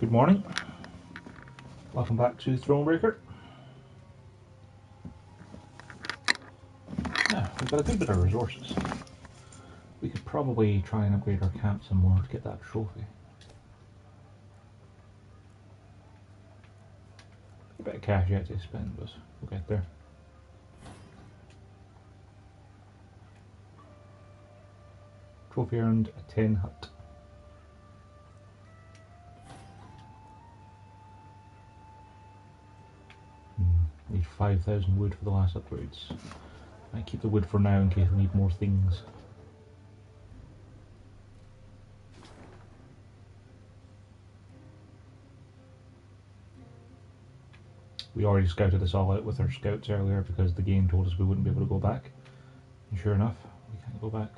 Good morning. Welcome back to Thronebreaker. Now, we've got a good bit of resources. We could probably try and upgrade our camp some more to get that trophy. A bit of cash yet to spend, but we'll get there. Trophy earned, a 10 hut. Need 5,000 wood for the last upgrades. I keep the wood for now in case we need more things. We already scouted this all out with our scouts earlier because the game told us we wouldn't be able to go back. And sure enough, we can't go back.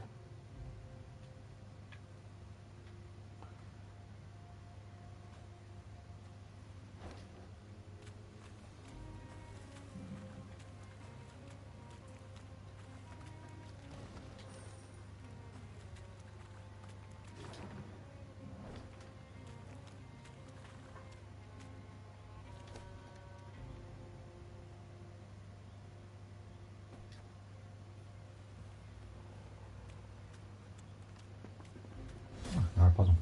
Our puzzle.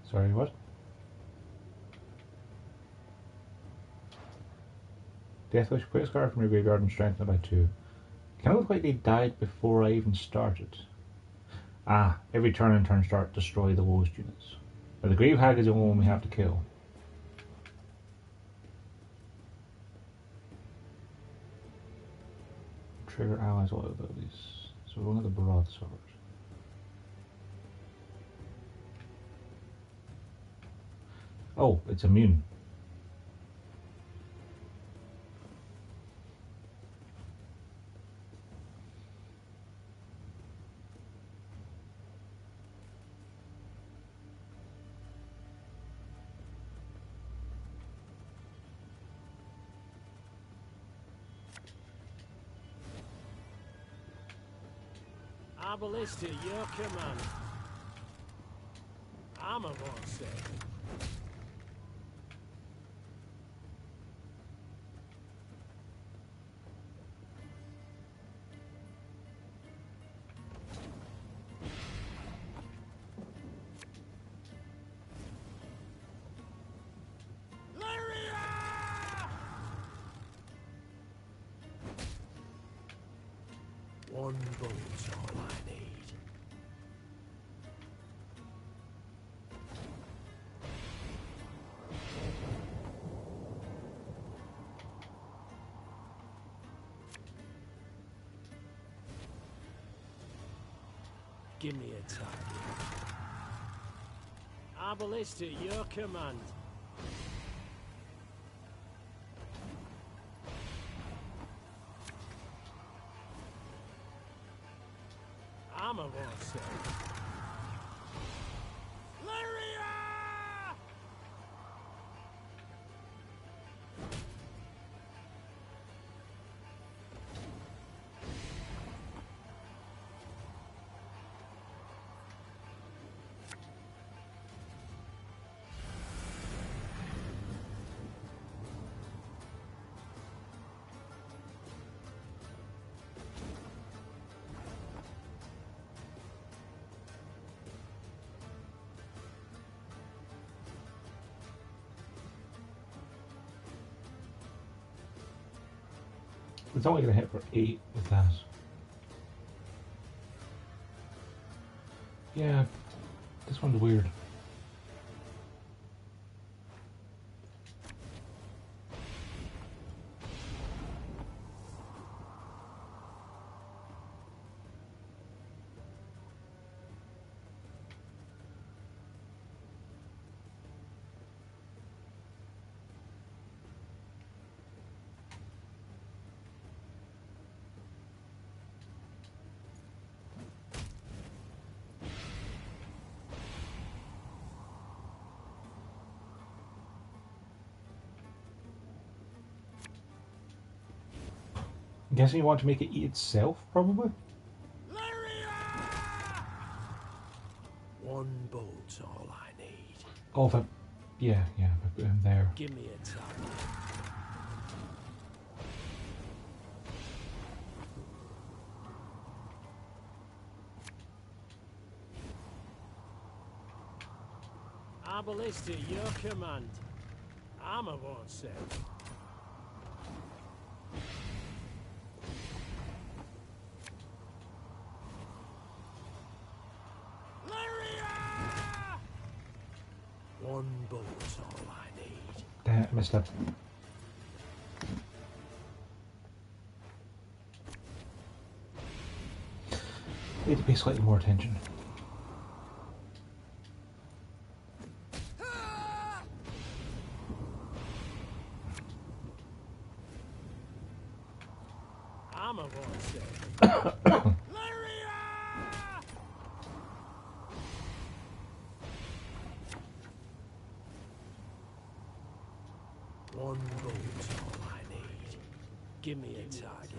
Sorry, what? Deathwish, put a scar from your graveyard and strengthen it by 2. Kind of look like they died before I even started. Ah, every turn and turn start destroy the lowest units. Now the Grave Hag is the only one we have to kill. Trigger allies all abilities. So we're going to the broadsword. Oh, it's immune. Ballista, your command. I'm a monster. One bullet's all I need. Give me a target. Ballista, your command. I'm a monster. It's only going to hit for 8 with that. Yeah, this one's weird. I'm guessing you want to make it eat itself, probably? One bolt's all I need. Oh, if I... Yeah, if I put him there. Give me a target. Arbalist at your command. Armor won't save. One bolt's all I need. Damn it, I missed that. Need to pay slightly more attention. Armor won't save. One bolt's all I need. Give me a target.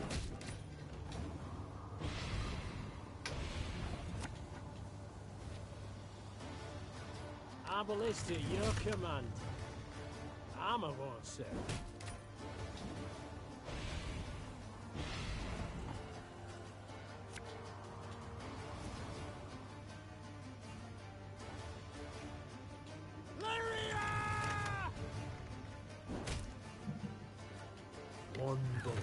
Arbalist at your command. Armor won't save. One bolt.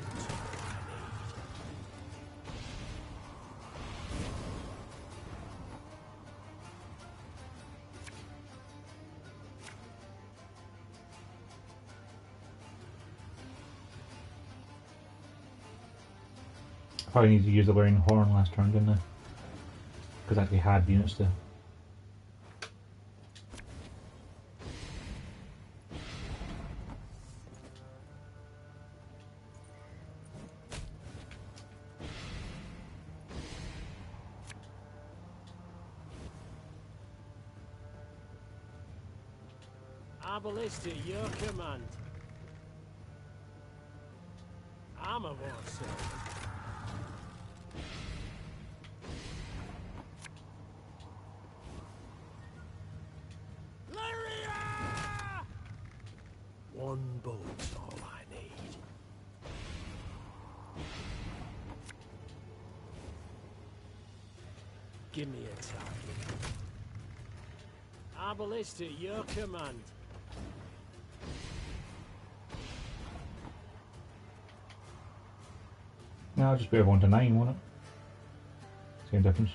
Probably need to use the wearing horn last turn, didn't I? Because I actually had units to. Arbalist at your command. Armor won't save. One bolt's all I need. Give me a target. Arbalist at your command. No, I'll just be 1 to 9, won't it? Same difference.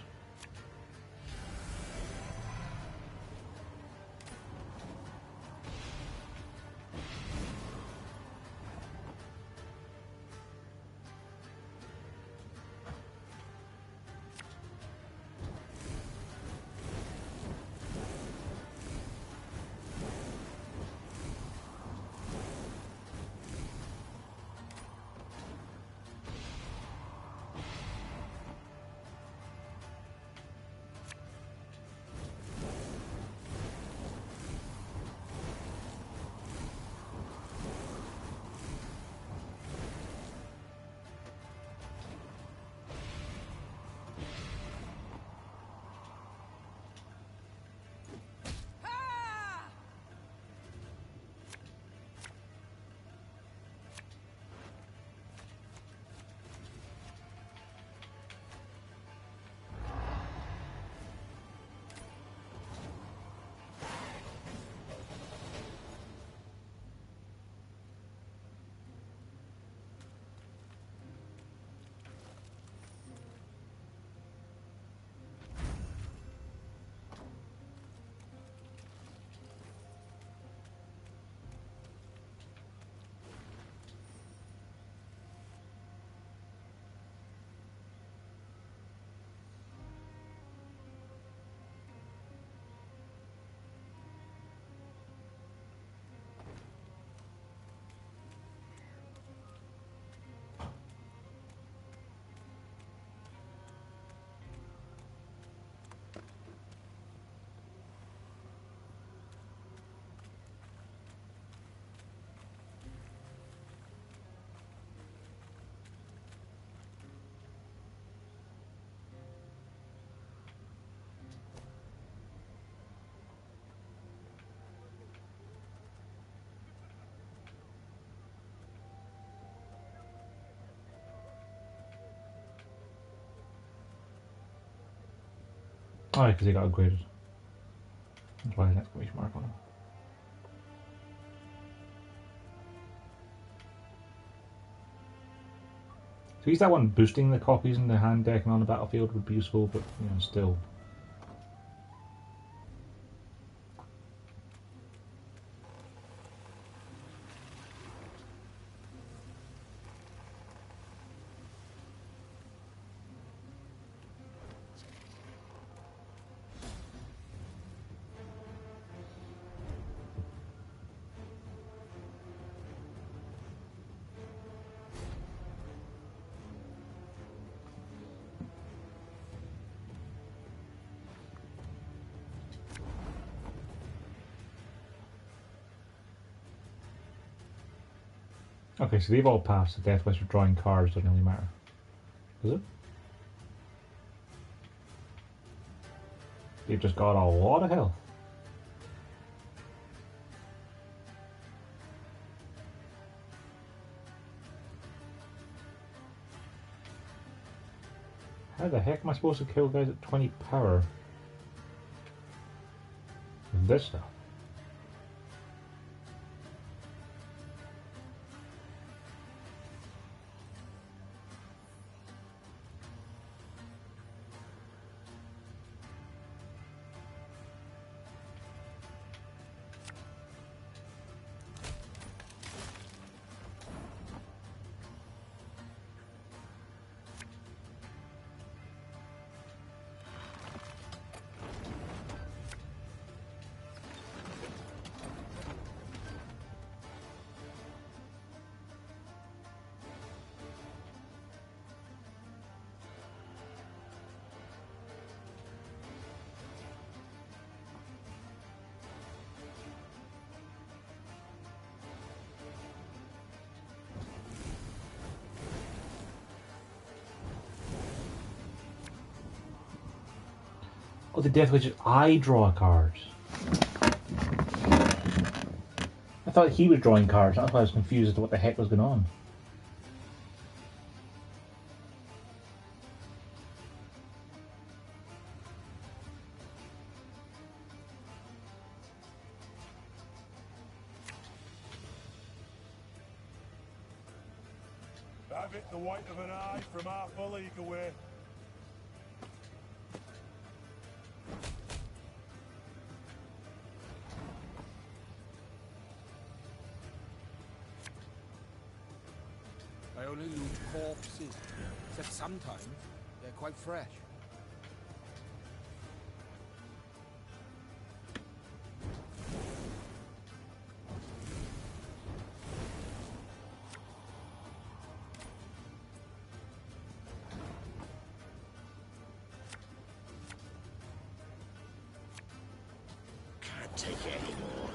Oh, because he got upgraded. That's why the exclamation mark on him. So he's that one boosting the copies in the hand deck and on the battlefield would be useful, but you know, still. Okay, so they've all passed the death wish of drawing cards, doesn't really matter. Does it? They've just got a lot of health. How the heck am I supposed to kill guys at 20 power with this stuff? Oh, the death wish is I draw cards. I thought he was drawing cards. That's why I was confused as to what the heck was going on. Have it the white of an eye from half a league away. I only loot corpses, except sometimes they're quite fresh. Can't take it anymore.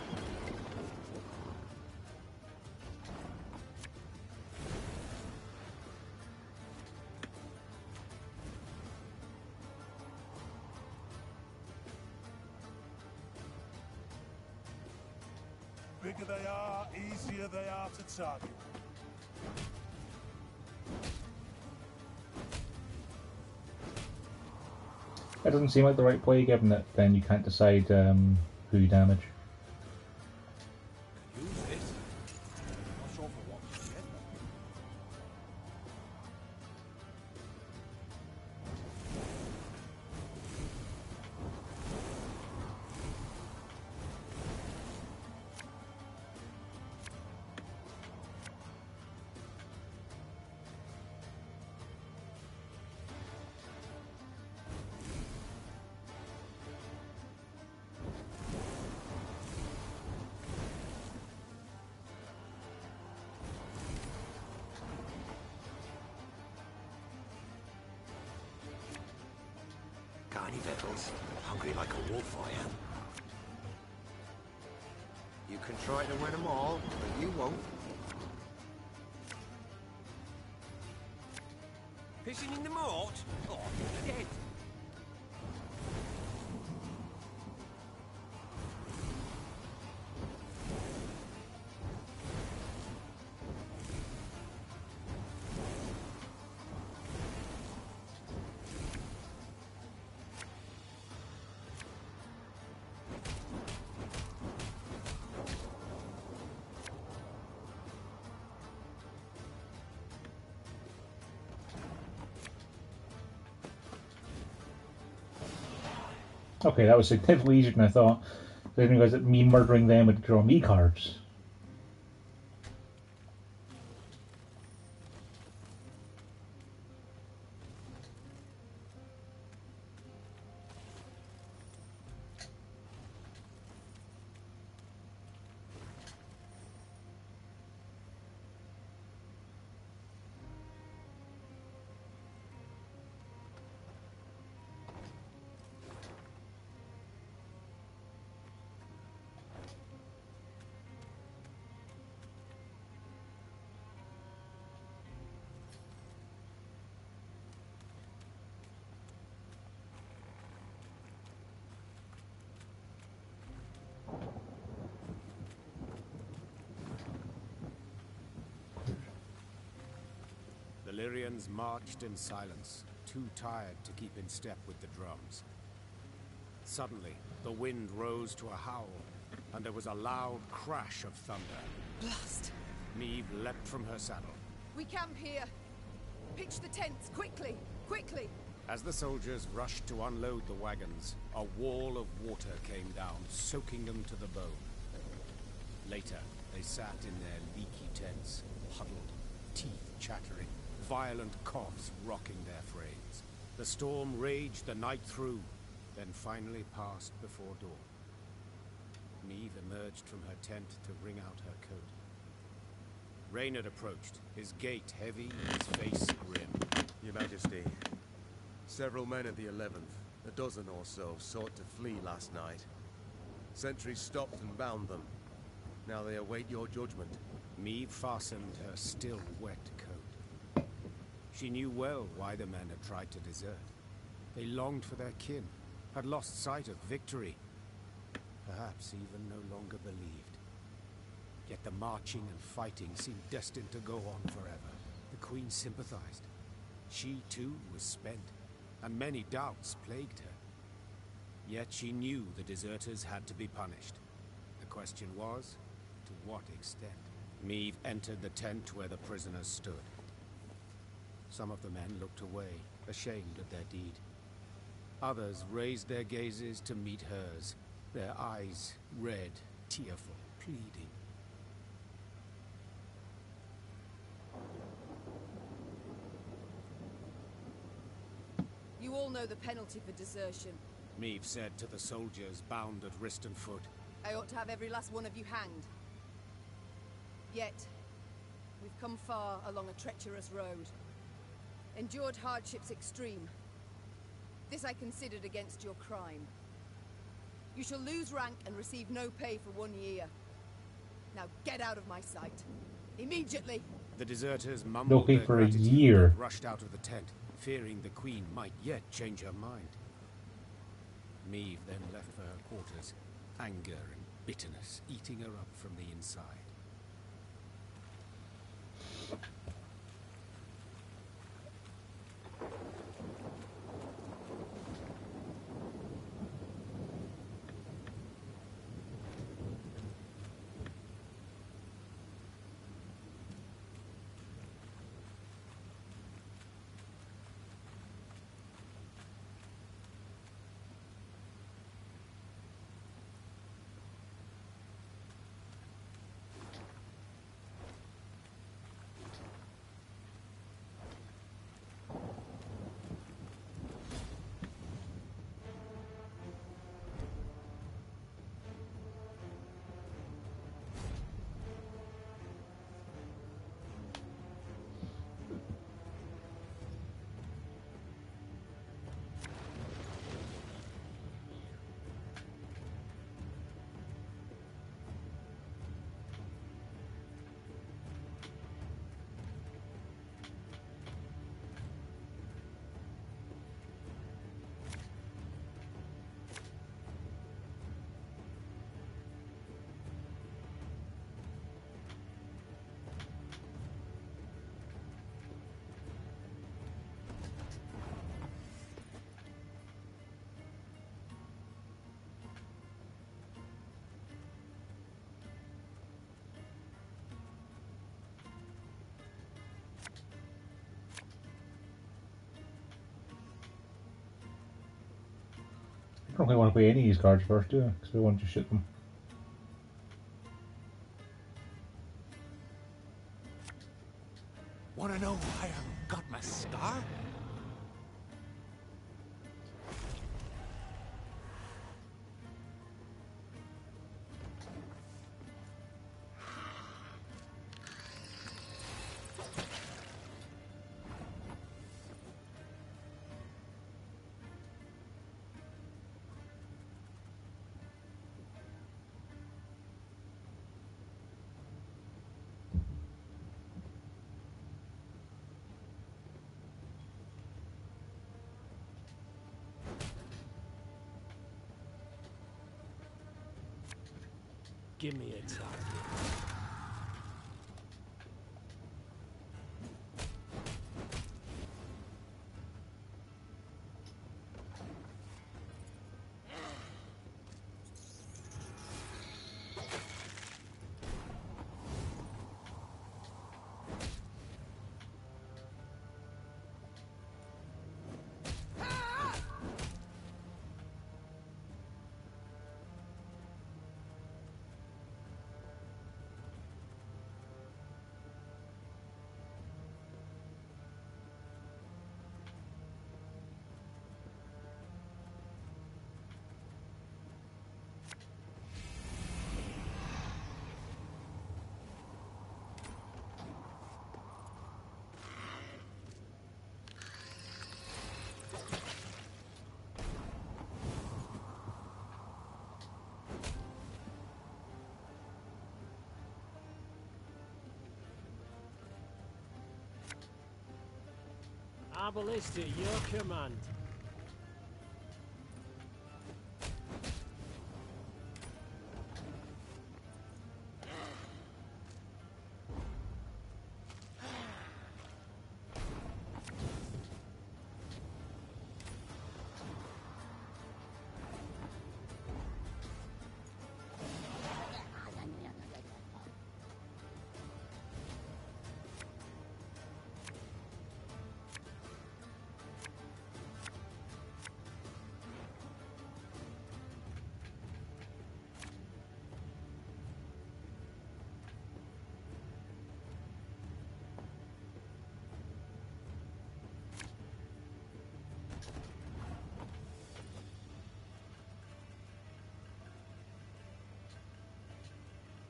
Bigger they are, easier they are to target. That doesn't seem like the right play, given that then you can't decide who you damage. Use this. Not sure for what yet. Got any victuals? Hungry like a wolf, I am. You can try to win them all, but you won't. Fishing in the moat? Oh, you're dead. Okay, that was significantly easier than I thought. I didn't realize that me murdering them would draw me cards. The Lyrians marched in silence, too tired to keep in step with the drums. Suddenly, the wind rose to a howl, and there was a loud crash of thunder. Blast! Meve leapt from her saddle. We camp here. Pitch the tents, quickly! Quickly! As the soldiers rushed to unload the wagons, a wall of water came down, soaking them to the bone. Later, they sat in their leaky tents, huddled, teeth chattering, violent coughs rocking their frames. The storm raged the night through, then finally passed before dawn. Meve emerged from her tent to wring out her coat. Reynard approached, his gait heavy, his face grim. Your Majesty, several men of the 11th, a dozen or so, sought to flee last night. Sentries stopped and bound them. Now they await your judgment. Meve fastened her still wet coat. She knew well why the men had tried to desert. They longed for their kin, had lost sight of victory, perhaps even no longer believed. Yet the marching and fighting seemed destined to go on forever. The Queen sympathized. She too was spent, and many doubts plagued her. Yet she knew the deserters had to be punished. The question was, to what extent? Meve entered the tent where the prisoners stood. Some of the men looked away, ashamed of their deed. Others raised their gazes to meet hers, their eyes red, tearful, pleading. You all know the penalty for desertion. Meve said to the soldiers bound at wrist and foot. I ought to have every last one of you hanged. Yet, we've come far along a treacherous road. Endured hardships extreme. This I considered against your crime. You shall lose rank and receive no pay for 1 year. Now get out of my sight. Immediately! The deserters mumbled pay their for a gratitude year. and rushed out of the tent, fearing the Queen might yet change her mind. Meve then left for her quarters, anger and bitterness eating her up from the inside. I don't really want to play any of these cards first, do I? Because we want to shoot them. Wanna know why I got my scar? Give me a target. Ballista, your command.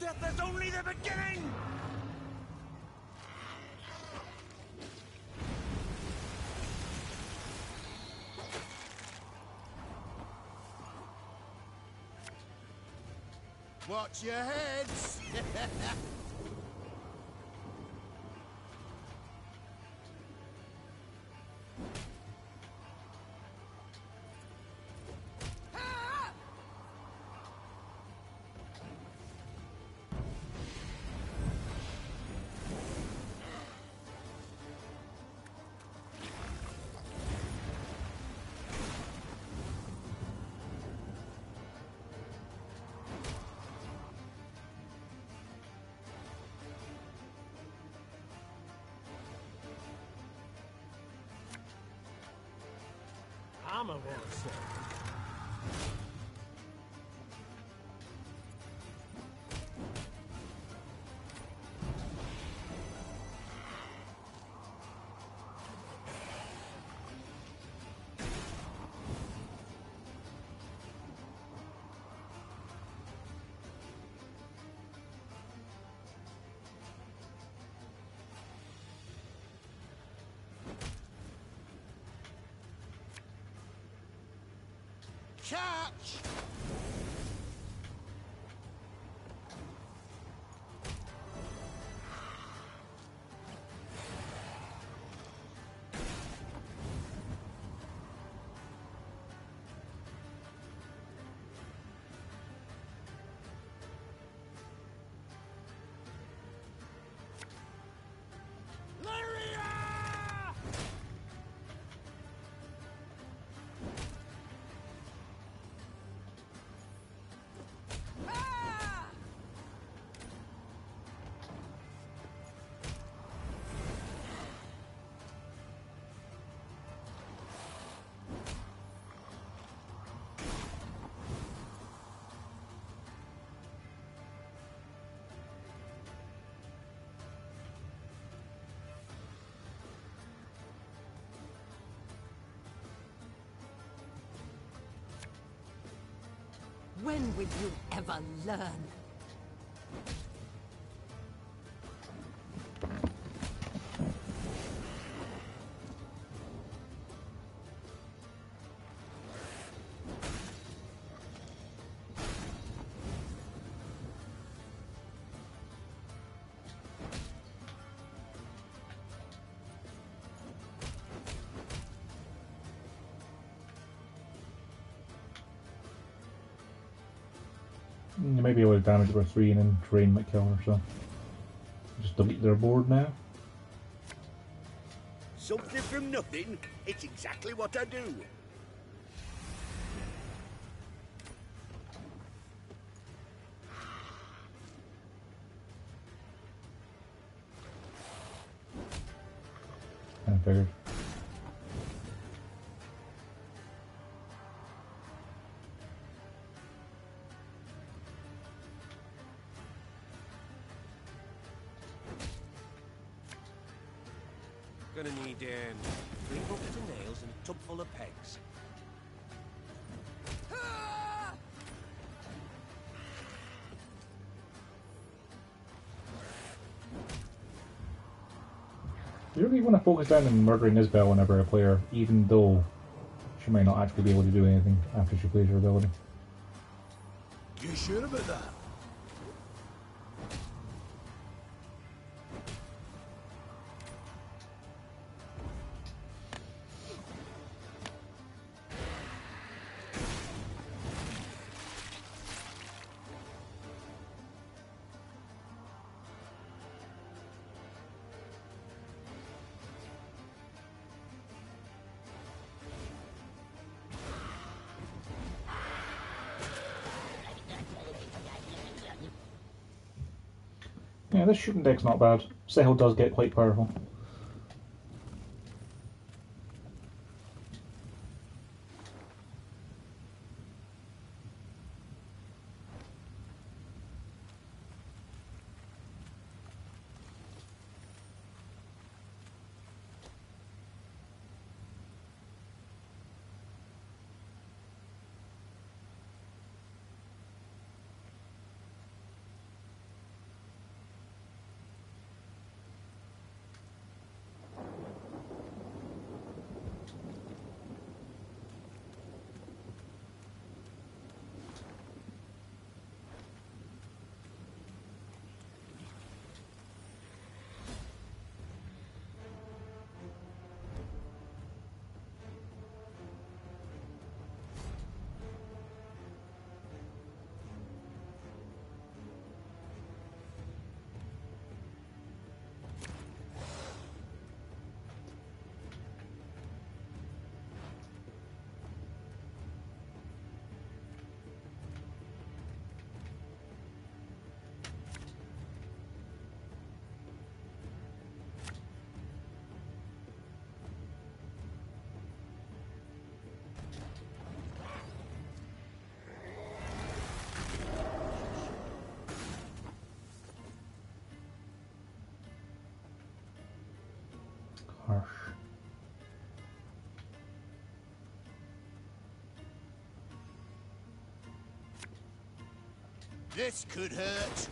Death is only the beginning! Watch your heads! I'm a monster. Catch! When will you ever learn? You might be able to damage it for 3 and then terrain might kill her, so just delete their board now. Something from nothing. It's exactly what I do. I figured. Gonna need 3 buckets of nails and a tub full of pegs. You really want to focus down on murdering Isabel whenever a player, even though she might not actually be able to do anything after she plays her ability. You sure about that? Yeah, this shooting deck's not bad. Sehel does get quite powerful. Harsh. This could hurt.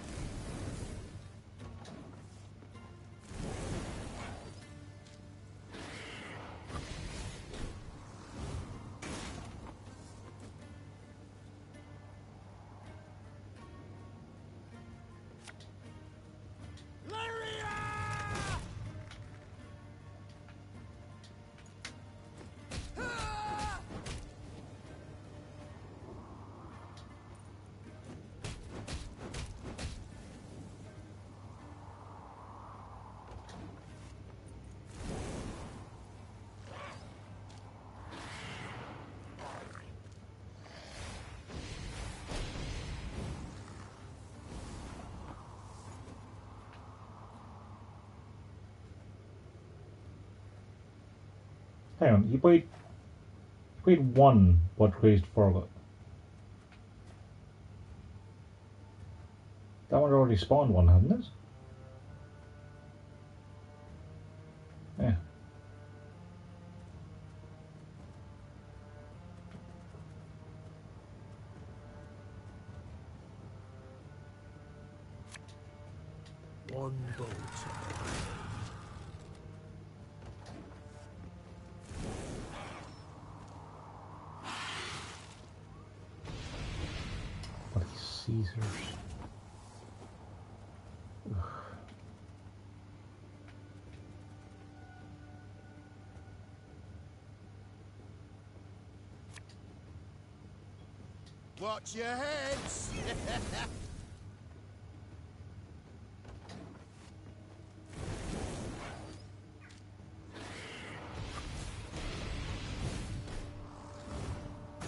Hang on, you played one Blood Crazed Forgot. That one already spawned one, hadn't it? Yeah. One boat. Bloody Caesars. Ugh. Watch your heads!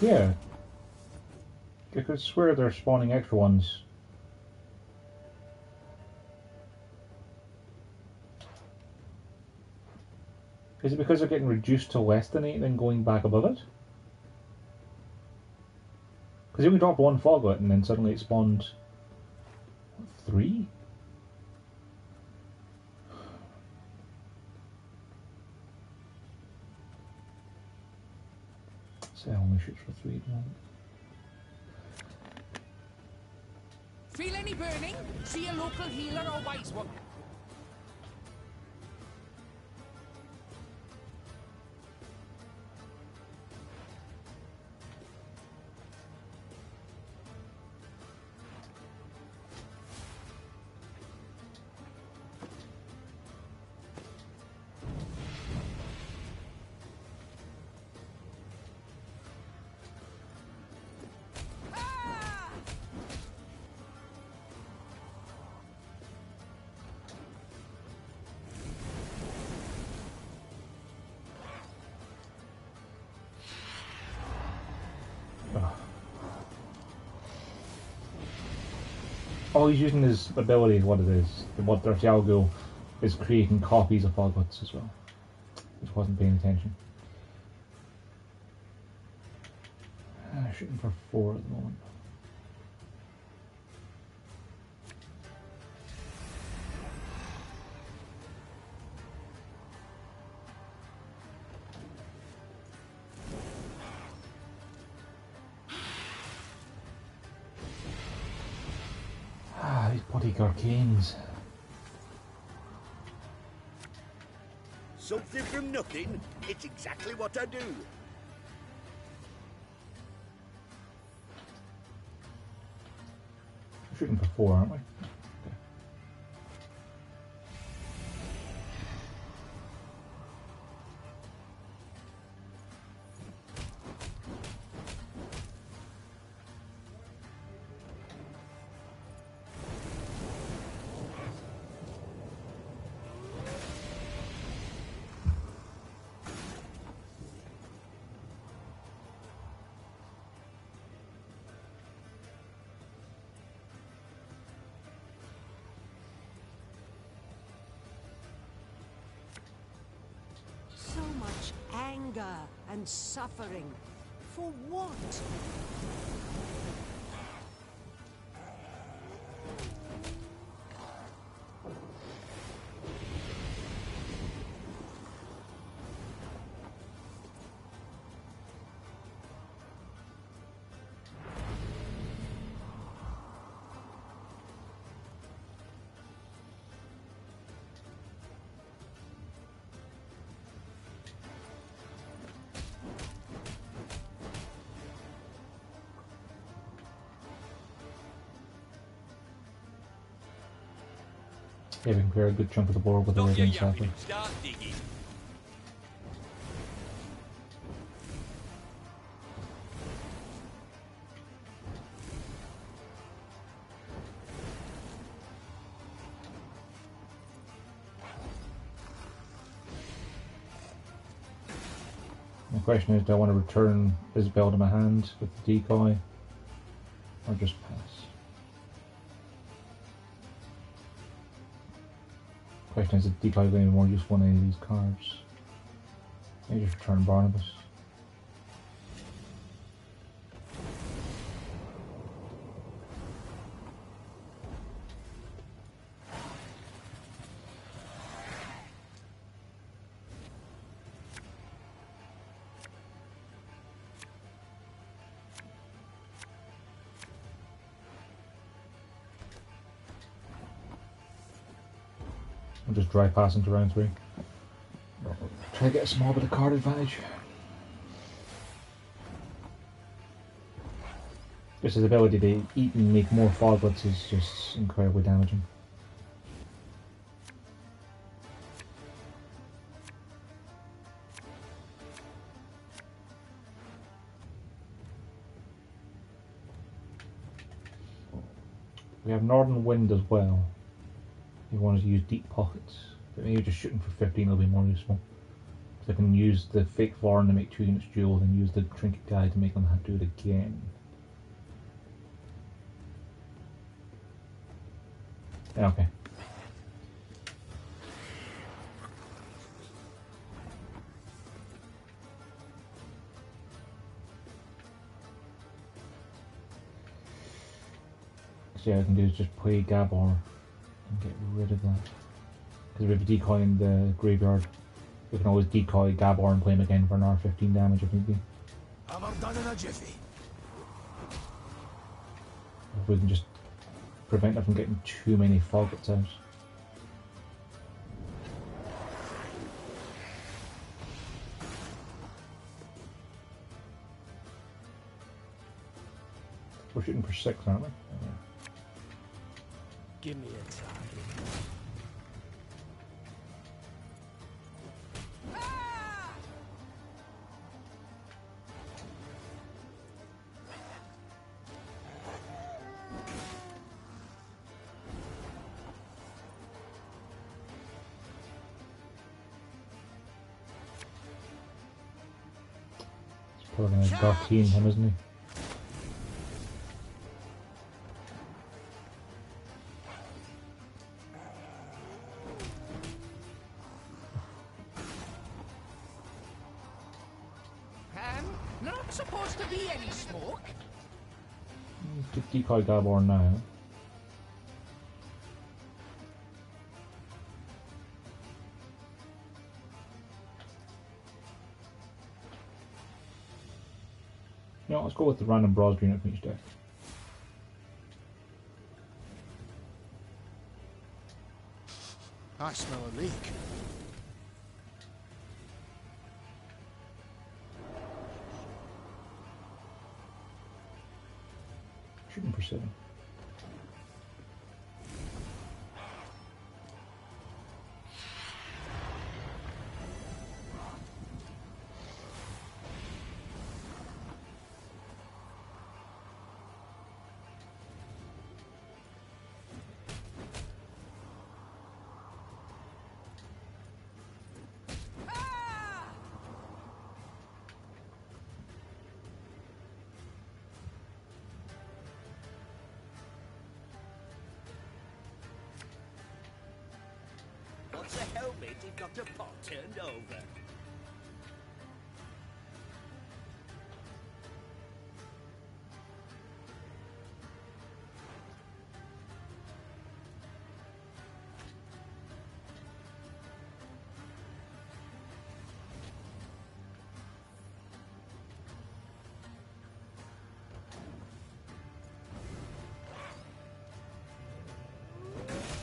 Yeah. I could swear they're spawning extra ones. Is it because they're getting reduced to less than 8 and then going back above it? Because you only dropped one foglet and then suddenly it spawned 3? So it only shoots for 3 at the moment. Feel any burning? See a local healer or wise one? Oh, he's using his ability, what it is. What their Thiago is creating copies of foglets as well. Just wasn't paying attention. Shooting for 4 at the moment. These bloody Garcanes. Something from nothing. It's exactly what I do. We're shooting for 4, aren't we? So much anger and suffering. For what? Yeah, we can clear a good chunk of the board with the rig and stuff. Start digging. The question is, do I want to return Isabel to my hand with the decoy, or just pass? Question is, the decoy going to be more useful on any of these cards? Maybe just return Barnabas. I'm just dry passing to round 3. Try to get a small bit of card advantage. Just his ability to eat and make more foglets is just incredibly damaging. We have Northern Wind as well. If you want to use Deep Pockets. But maybe just shooting for 15 will be more useful. So I can use the Fake Varn to make 2 units dual, and use the Trinket Guy to make them have to do it again. Okay. So yeah, I can do is just play Gabor and get rid of that. Because we have a decoy in the graveyard. We can always decoy Gabor and play him again for an R15 damage if need be. Have done in a jiffy. If we can just prevent them from getting too many foglets out. We're shooting for 6, aren't we? Yeah. Give me a target. He's probably going to Darkeen him, isn't he? Not supposed to be any smoke. Decoy Gabor now. You know, let's go with the random Bros unit from each deck. I smell a leak. Shooting for 7. What's the hell, mate? He got the pot turned over.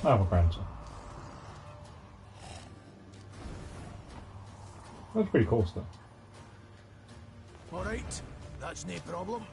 I have a grandson. That's pretty cool stuff. Alright, that's no problem.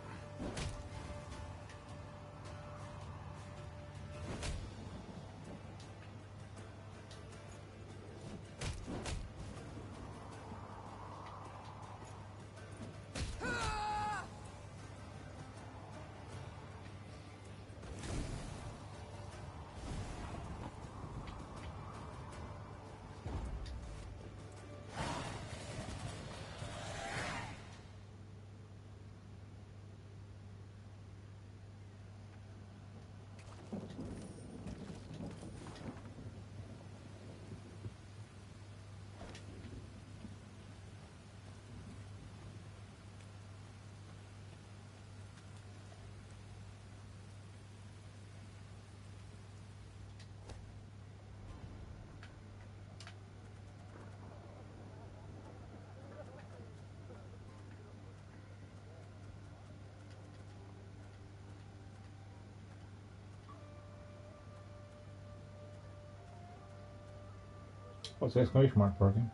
What's the exclamation mark working?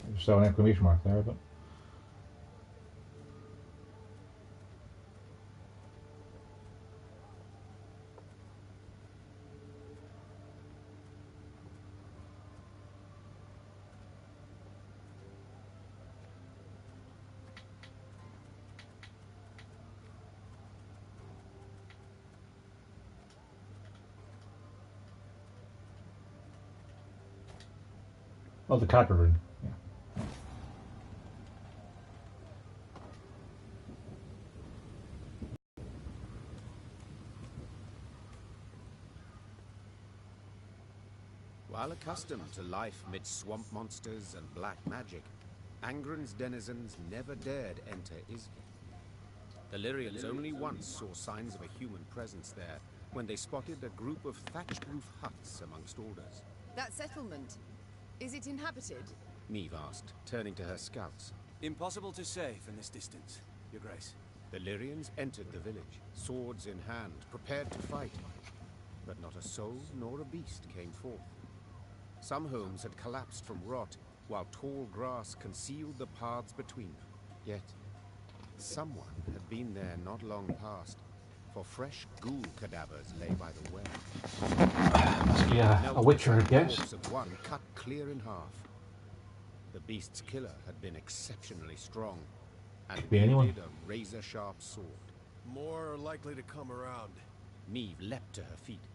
I just saw an exclamation mark there, but... Oh, the Catcher Rune. Yeah. While accustomed to life mid swamp monsters and black magic, Angren's denizens never dared enter Ysigith. The Lyrians only once saw signs of a human presence there, when they spotted a group of thatched roof huts amongst alders. That settlement, is it inhabited? Neve asked, turning to her scouts. Impossible to say from this distance, Your Grace. The Lyrians entered the village, swords in hand, prepared to fight. But not a soul nor a beast came forth. Some homes had collapsed from rot, while tall grass concealed the paths between them. Yet, someone had been there not long past, for fresh ghoul cadavers lay by the well. Yeah, a witcher, I guess. The corpse of one cut clear in half. The beast's killer had been exceptionally strong, and wielded a razor-sharp sword. More likely to come around. Neve leapt to her feet.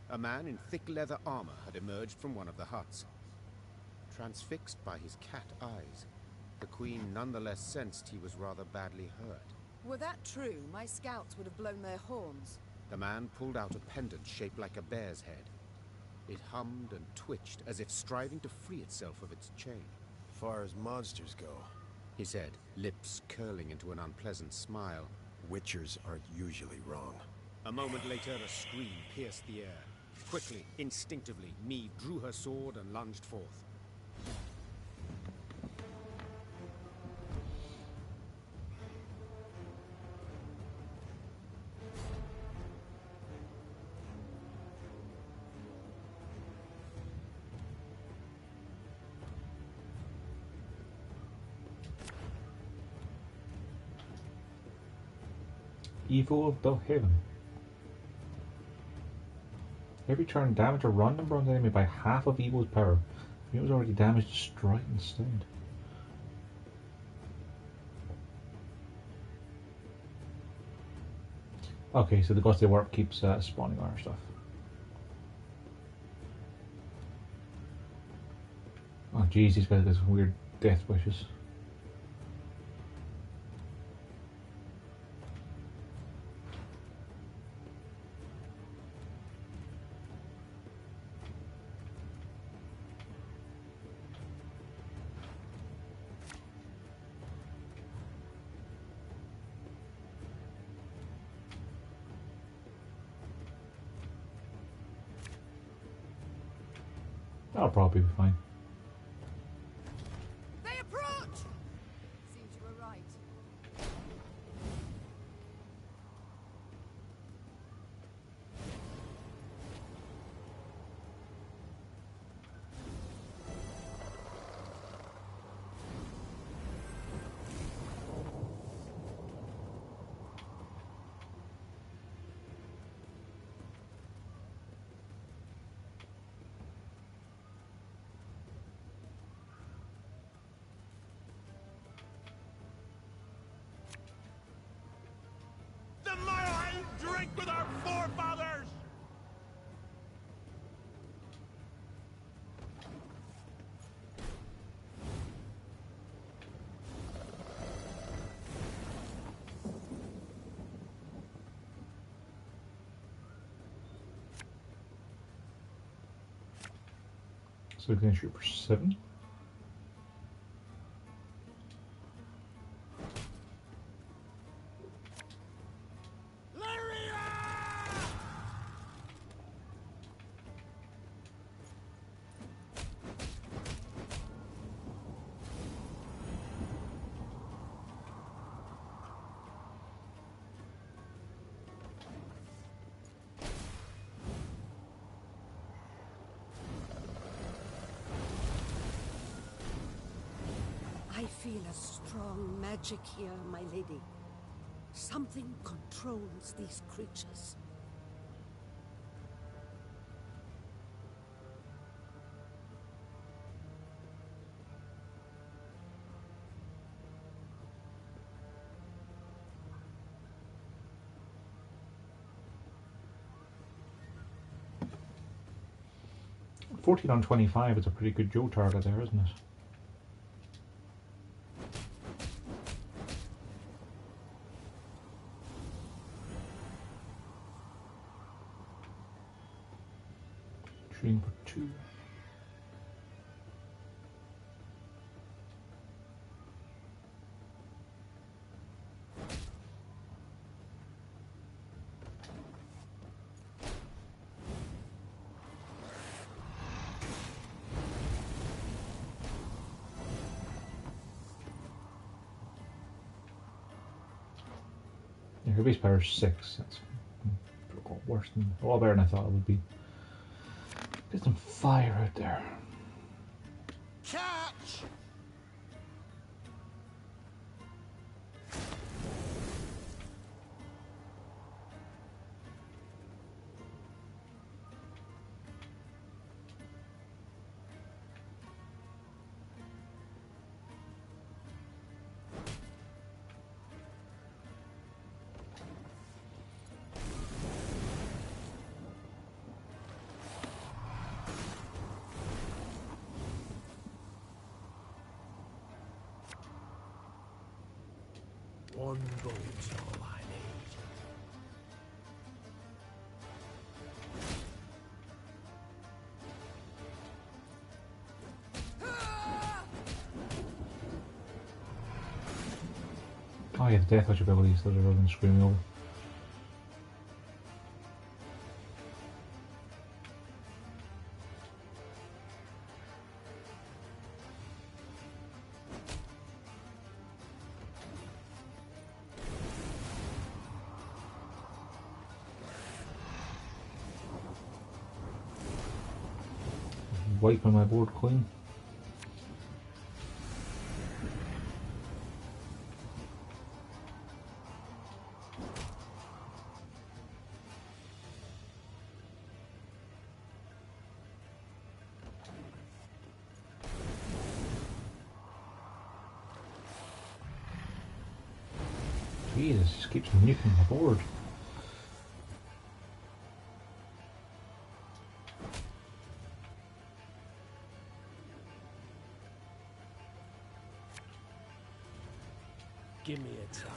A man in thick leather armor had emerged from one of the huts. Transfixed by his cat eyes, the queen nonetheless sensed he was rather badly hurt. Were that true, my scouts would have blown their horns. The man pulled out a pendant shaped like a bear's head. It hummed and twitched as if striving to free itself of its chain. Far as monsters go, he said, lips curling into an unpleasant smile. Witchers aren't usually wrong. A moment later, a scream pierced the air. Quickly, instinctively, Neve drew her sword and lunged forth. Evil of the Heaven. Every turn, damage a random bronze enemy by half of Evil's power. It was already damaged, destroy it instead. Okay, so the Gusty Warp keeps spawning our stuff. Oh jeez, these guys got some weird death wishes. That'll probably be fine. They approach! Seems you were right. The Mile drink with our forefathers! So we can shoot for 7. I feel a strong magic here, my lady. Something controls these creatures. $14 on 25 is a pretty good Joe target there, isn't it? Shooting for 2. Her base power is 6. That's a lot worse than, a lot better than I thought it would be. Get some fire out there. Catch! One boat's all I need. Oh yeah, the Death Witch abilities, those are really screwing over. Wiping my board clean. Jesus, just keeps nuking the board. Give me a target.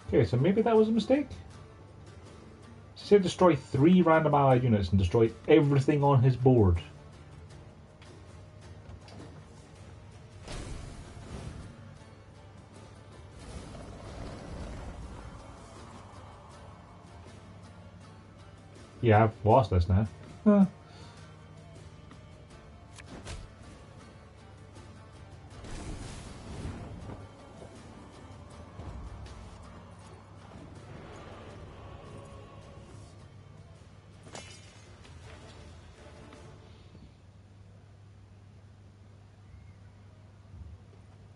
Okay, so maybe that was a mistake. He said destroy 3 random allied units and destroy everything on his board. Yeah, I've lost this now. Huh.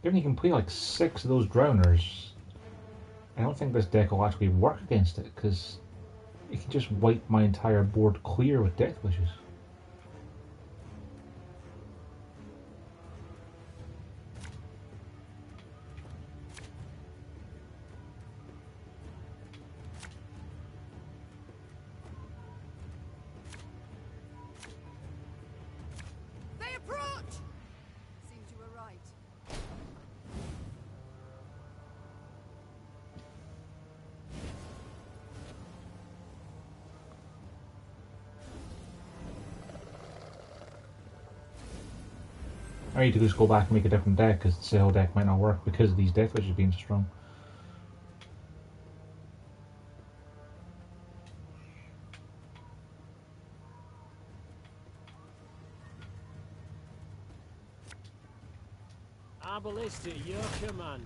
Given you can play like 6 of those drowners, I don't think this deck will actually work against it, because it can just wipe my entire board clear with Death Wishes. They approach! Seems you were right. I need to just go back and make a different deck, because the Sail deck might not work because of these Death Wishes being so strong. Arbalist at your command.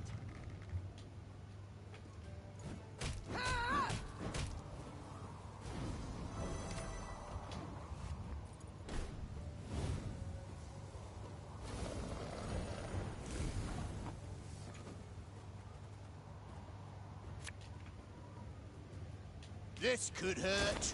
This could hurt.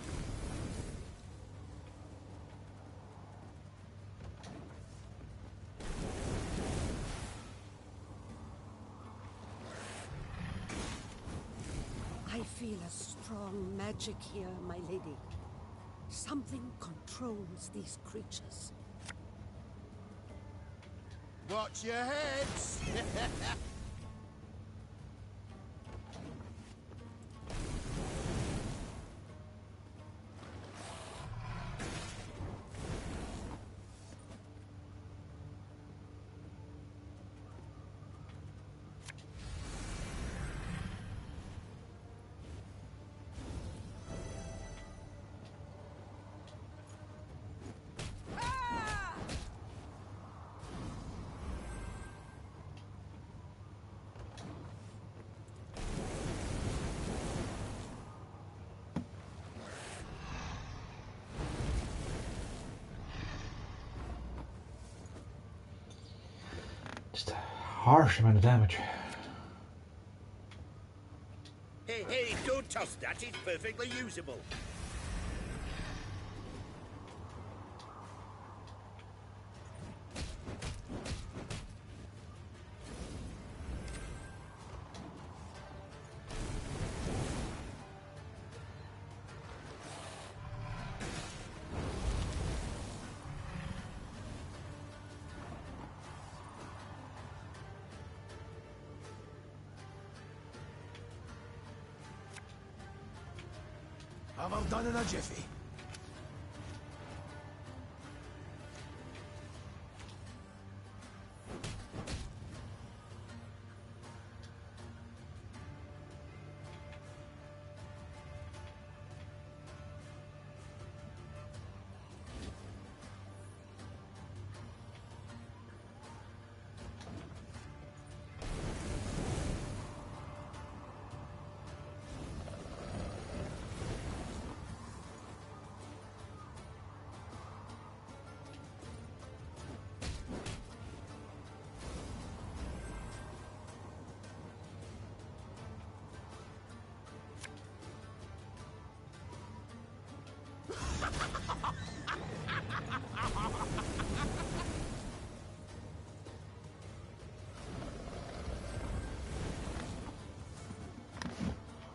I feel a strong magic here, my lady. Something controls these creatures. Watch your heads. Just a harsh amount of damage. Hey, hey, don't toss that. It's perfectly usable. Have I done in a jiffy?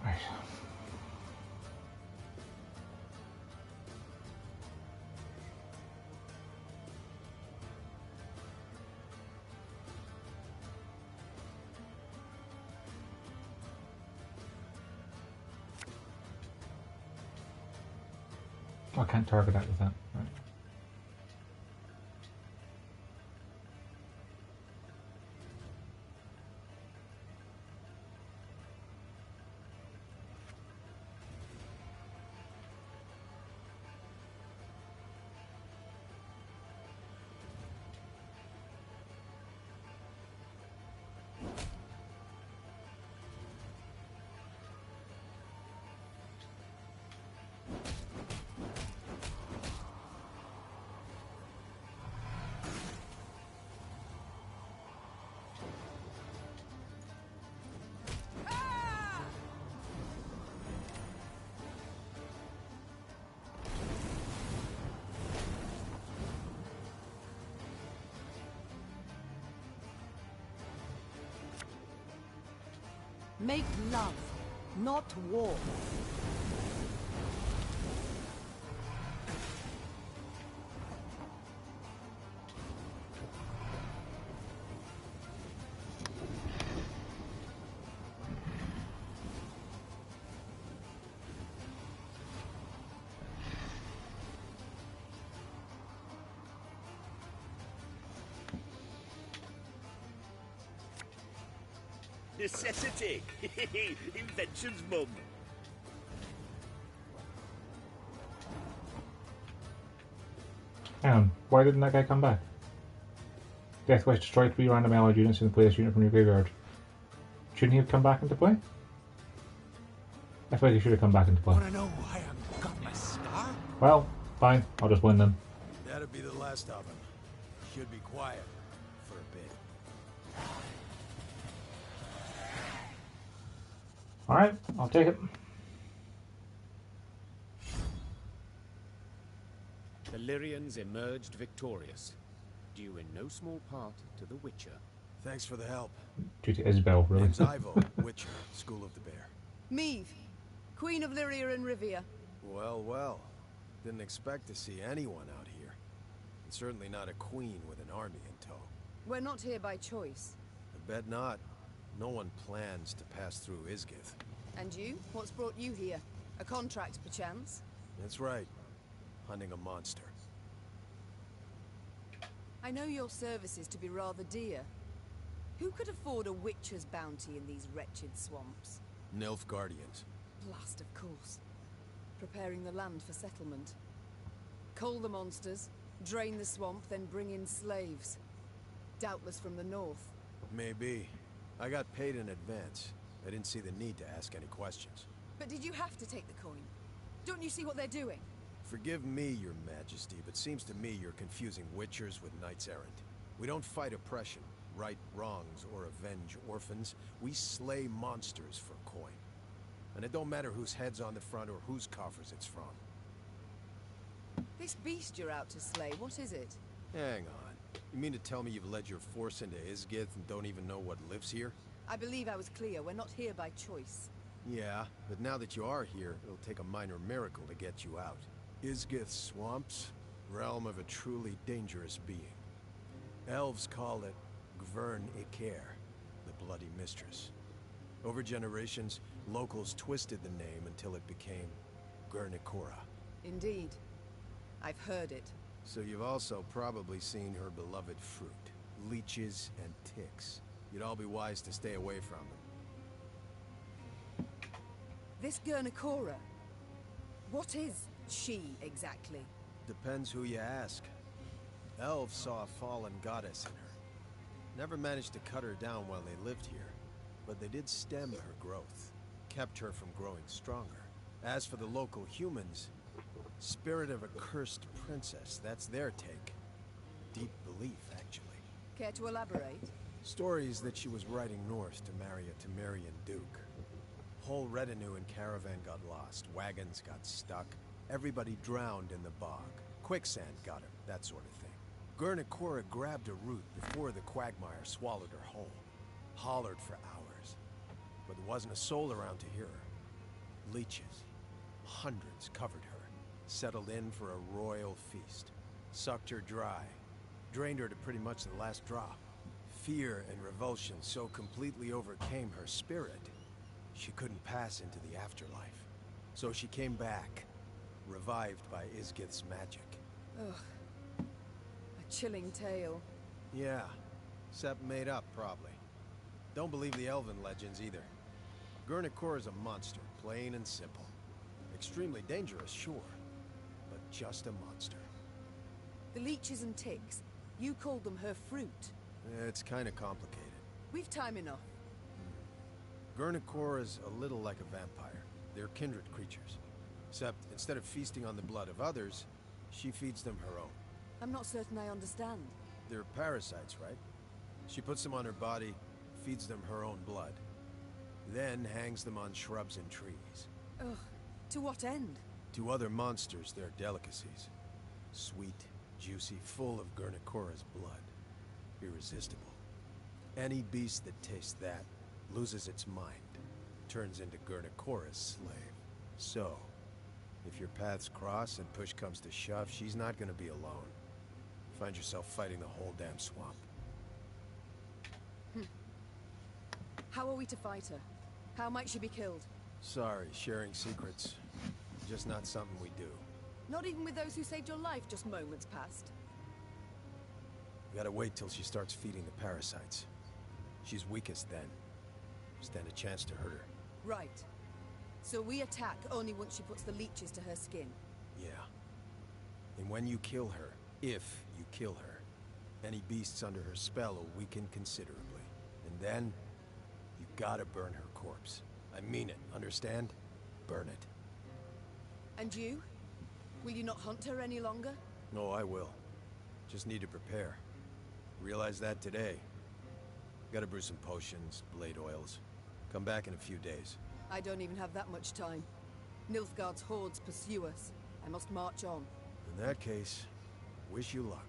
Right. I can't target that with that. Right. Make love, not war. Necessity. Invention's mum. Hang on, why didn't that guy come back? Deathwish destroyed 3 random allied units and play this unit from your graveyard. Shouldn't he have come back into play? I feel like he should have come back into play. Wanna know why I've got my scar? Well, fine. I'll just win them. That'll be the last of him. Should be quiet for a bit. Alright, I'll take it. The Lyrians emerged victorious, due in no small part to the Witcher. Thanks for the help. Due to Isabel, really. Name's Ivo, Witcher, School of the Bear. Meve, Queen of Lyria and Rivia. Well, well. Didn't expect to see anyone out here. And certainly not a queen with an army in tow. We're not here by choice. I bet not. No one plans to pass through Ysigith. And you? What's brought you here? A contract, perchance? That's right. Hunting a monster. I know your services to be rather dear. Who could afford a witcher's bounty in these wretched swamps? Nilfgaardians. Blast, of course. Preparing the land for settlement. Cull the monsters, drain the swamp, then bring in slaves. Doubtless from the north. Maybe. I got paid in advance. I didn't see the need to ask any questions. But did you have to take the coin? Don't you see what they're doing? Forgive me, your majesty, but seems to me you're confusing witchers with knights errant. We don't fight oppression, right wrongs, or avenge orphans. We slay monsters for coin. And it don't matter whose head's on the front or whose coffers it's from. This beast you're out to slay, what is it? Hang on. You mean to tell me you've led your force into Ysigith and don't even know what lives here? I believe I was clear. We're not here by choice. Yeah, but now that you are here, it'll take a minor miracle to get you out. Ysigith swamps, realm of a truly dangerous being. Elves call it Gvern Iker, the Bloody Mistress. Over generations, locals twisted the name until it became Gurnikora. Indeed. I've heard it. So you've also probably seen her beloved fruit, leeches and ticks. You'd all be wise to stay away from them. This Gurnikora, what is she exactly? Depends who you ask. Elves saw a fallen goddess in her. Never managed to cut her down while they lived here, but they did stem her growth, kept her from growing stronger. As for the local humans, spirit of a cursed princess, that's their take. Deep belief, actually. Care to elaborate? Stories that she was riding north to marry a Temerian duke. Whole retinue and caravan got lost, wagons got stuck, everybody drowned in the bog. Quicksand got him, that sort of thing. Gurnikora grabbed a root before the quagmire swallowed her whole. Hollered for hours, but there wasn't a soul around to hear her. Leeches, hundreds covered her, settled in for a royal feast. Sucked her dry, drained her to pretty much the last drop. Fear and revulsion so completely overcame her spirit, she couldn't pass into the afterlife. So she came back, revived by Ysigith's magic. Ugh. A chilling tale. Yeah, except made up, probably. Don't believe the elven legends either. Gurnikora's a monster, plain and simple. Extremely dangerous, sure, but just a monster. The leeches and ticks, you called them her fruit. It's kind of complicated. We've time enough. Gurnikora's a little like a vampire. They're kindred creatures. Except, instead of feasting on the blood of others, she feeds them her own. I'm not certain I understand. They're parasites, right? She puts them on her body, feeds them her own blood. Then hangs them on shrubs and trees. Ugh. To what end? To other monsters, they're delicacies. Sweet, juicy, full of Gurnikora's blood. Irresistible. Any beast that tastes that loses its mind, turns into Gurnikora's slave. So, if your paths cross and push comes to shove, she's not gonna be alone. Find yourself fighting the whole damn swamp. How are we to fight her? How might she be killed? Sorry, sharing secrets. Just not something we do. Not even with those who saved your life just moments past. We gotta wait till she starts feeding the parasites. She's weakest then. Stand a chance to hurt her. Right. So we attack only once she puts the leeches to her skin. Yeah. And when you kill her, if you kill her, Any beasts under her spell will weaken considerably. And then, you gotta burn her corpse. I mean it, understand? Burn it. And you? Will you not hunt her any longer? No, I will. Just need to prepare. Realized that today. Gotta brew some potions, blade oils. Come back in a few days. I don't even have that much time. Nilfgaard's hordes pursue us. I must march on. In that case, wish you luck.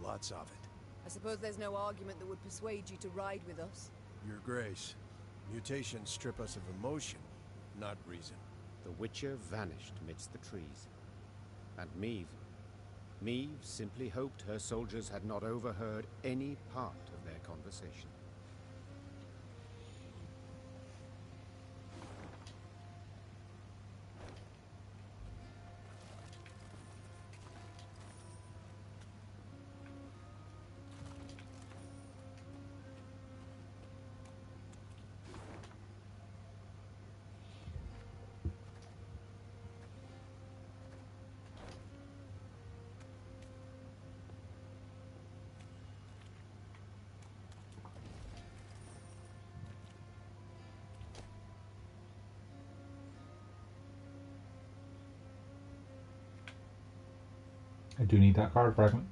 Lots of it. I suppose there's no argument that would persuade you to ride with us. Your Grace, mutations strip us of emotion, not reason. The Witcher vanished midst the trees. And Meve simply hoped her soldiers had not overheard any part of their conversation. I do need that card fragment.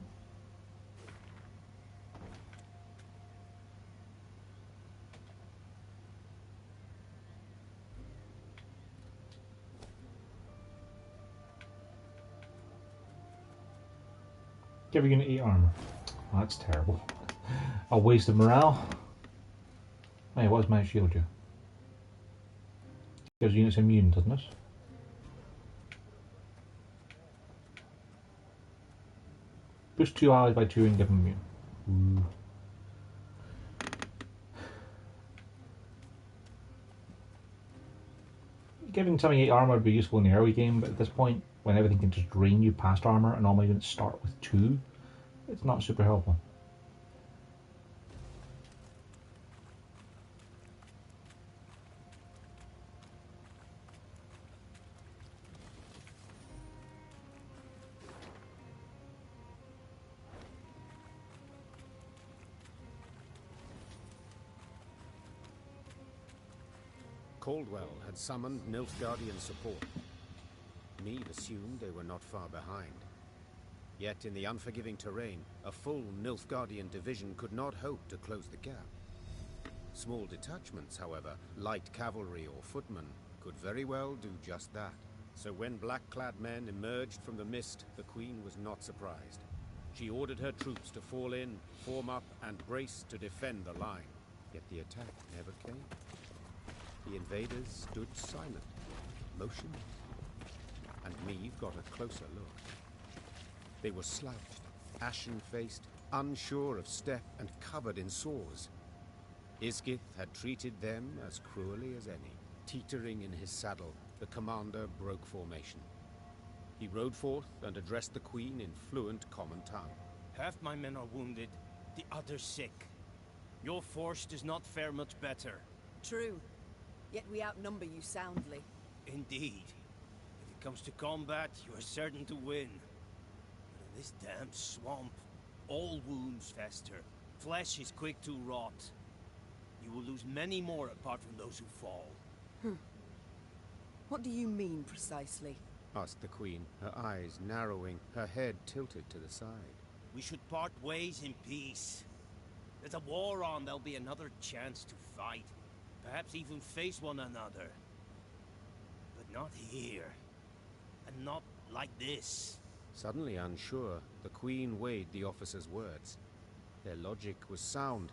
Give a unit 8 armor. Oh, that's terrible. A waste of morale. Hey, what does my shield do? Gives units immune, doesn't it? Boost 2 allies by 2 and give them immune. Ooh. Giving something 8 armor would be useful in the early game, but at this point, when everything can just drain you past armor and all my units start with 2, it's not super helpful. Caldwell had summoned Nilfgaardian support. Meve assumed they were not far behind. Yet in the unforgiving terrain, a full Nilfgaardian division could not hope to close the gap. Small detachments, however, light cavalry or footmen, could very well do just that. So when black-clad men emerged from the mist, the Queen was not surprised. She ordered her troops to fall in, form up, and brace to defend the line. Yet the attack never came. The invaders stood silent, motionless, and Meve got a closer look. They were slouched, ashen-faced, unsure of step, and covered in sores. Ysigith had treated them as cruelly as any. Teetering in his saddle, the commander broke formation. He rode forth and addressed the Queen in fluent common tongue. Half my men are wounded, the others sick. Your force does not fare much better. True. Yet we outnumber you soundly. Indeed. If it comes to combat, you are certain to win. But in this damn swamp, all wounds fester. Flesh is quick to rot. You will lose many more apart from those who fall. What do you mean, precisely? Asked the Queen, her eyes narrowing, her head tilted to the side. We should part ways in peace. There's a war on, there'll be another chance to fight. Perhaps even face one another. But not here. And not like this. Suddenly unsure, the Queen weighed the officer's words. Their logic was sound,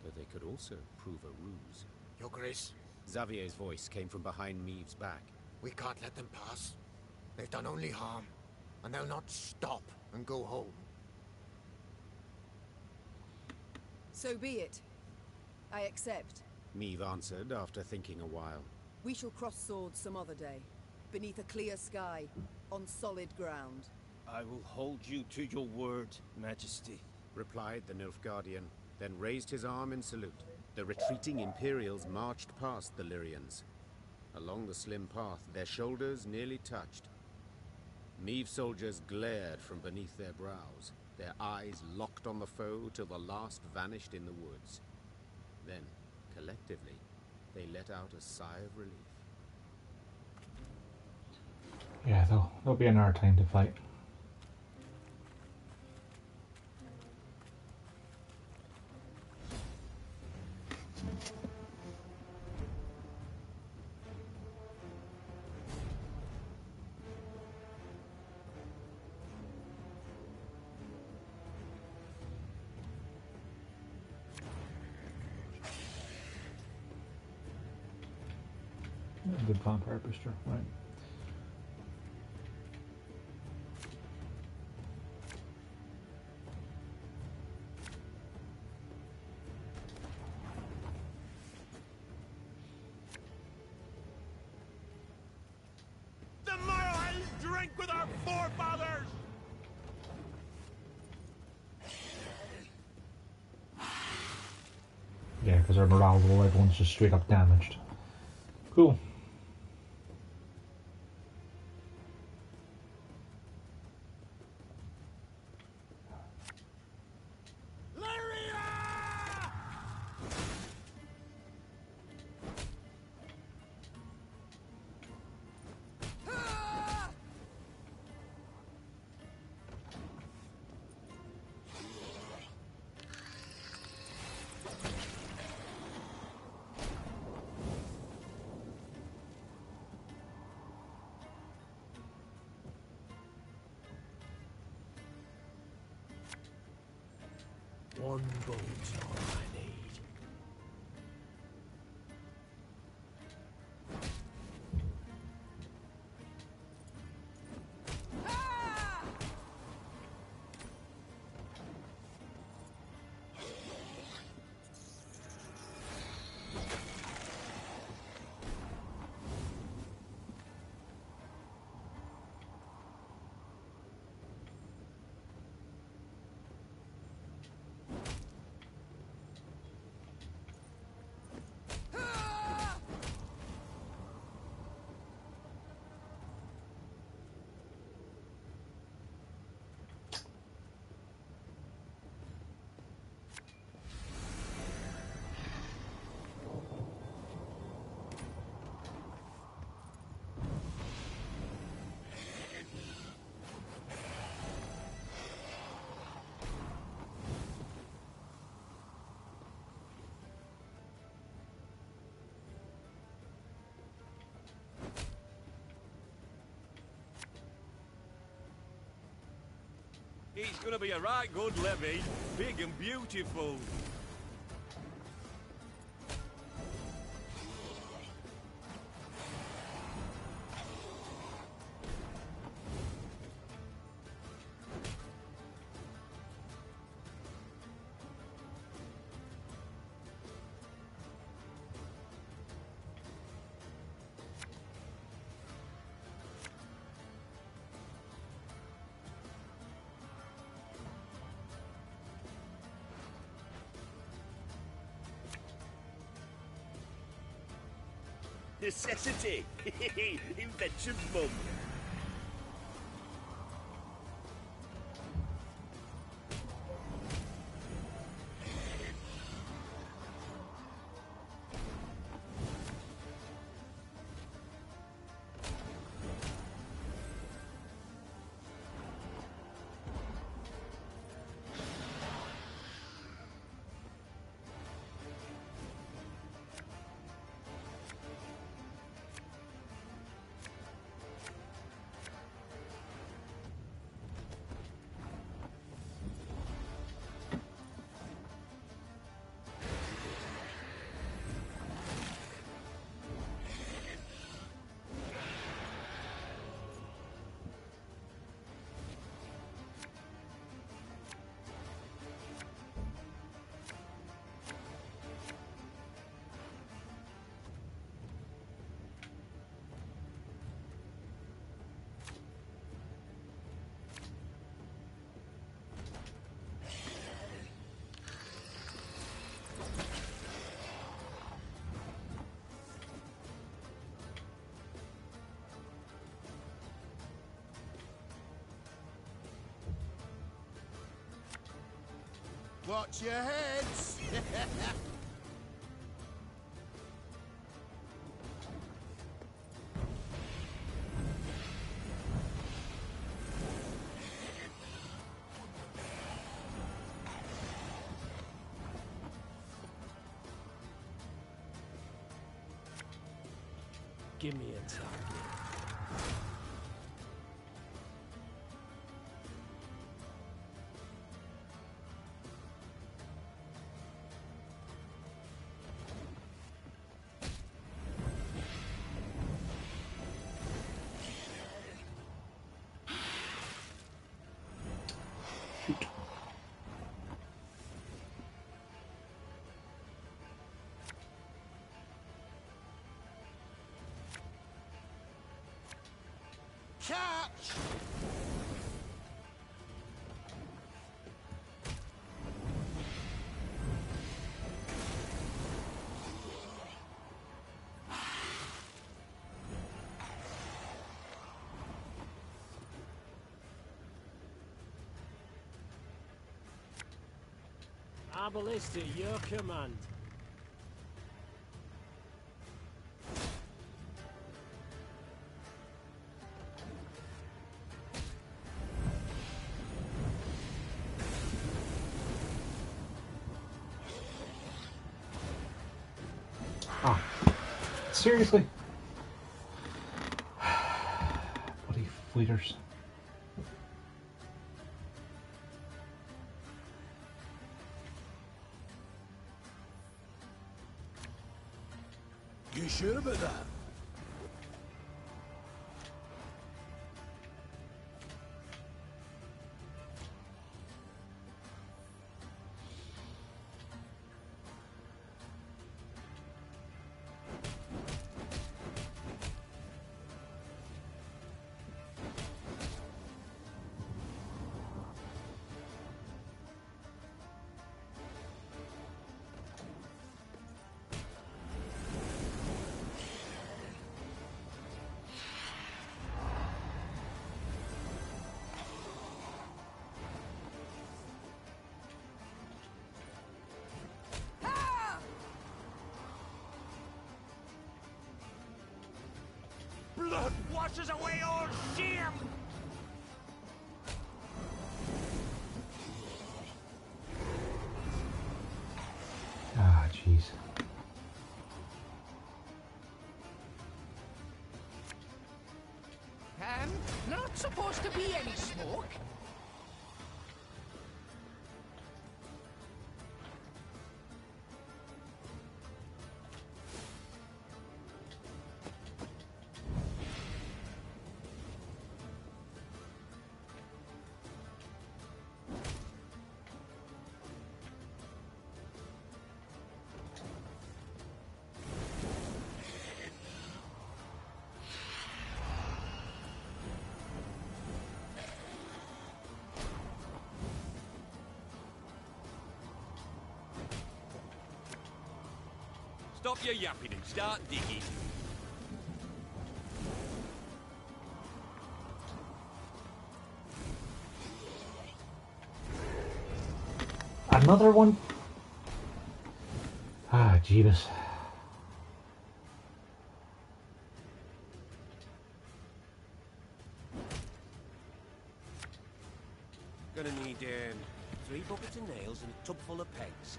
though they could also prove a ruse. Your Grace, Xavier's voice came from behind Meve's back. we can't let them pass. They've done only harm, and they'll not stop and go home. So be it. I accept. Meve answered after thinking a while. We shall cross swords some other day, beneath a clear sky, on solid ground. I will hold you to your word, Majesty. Replied the Nilfgaardian, then raised his arm in salute. The retreating Imperials marched past the Lyrians. Along the slim path, their shoulders nearly touched. Meve soldiers glared from beneath their brows, their eyes locked on the foe till the last vanished in the woods. Then, collectively, they let out a sigh of relief. Yeah, there'll be another time to fight. Good vampire booster, right? The Morrowhells drink with our forefathers! Yeah, because our morale low, everyone's just straight up damaged. Cool. One boat's all I need. He's gonna be a right good levy, big and beautiful. Necessity! Invention mum! Watch your heads! Give me a target. Catch! Arbalist at your command. Ah, seriously? Bloody fleeters. You sure about that? Blood washes away all shame! Ah, jeez. Not supposed to be any smoke. Stop your yapping and start digging. Another one? Ah, Jeebus. Gonna need 3 buckets of nails and a tub full of pegs.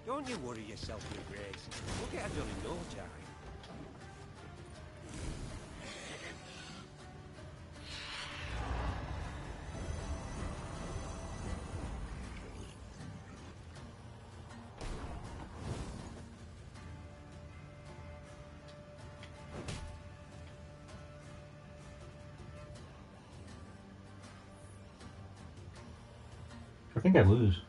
Don't you worry yourself, Your Grace. We'll get it done in no time. I think I lose.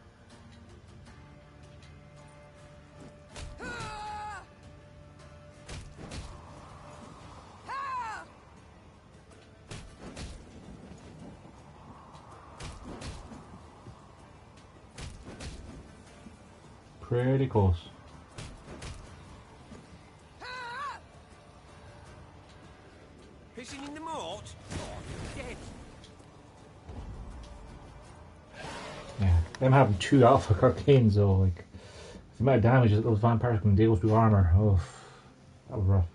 Pretty close. cleaning the mort? Oh, you're dead. Yeah, them having 2 alpha arcanes though, like the amount of damage that those vampires can deal through armor. Oh, that was rough.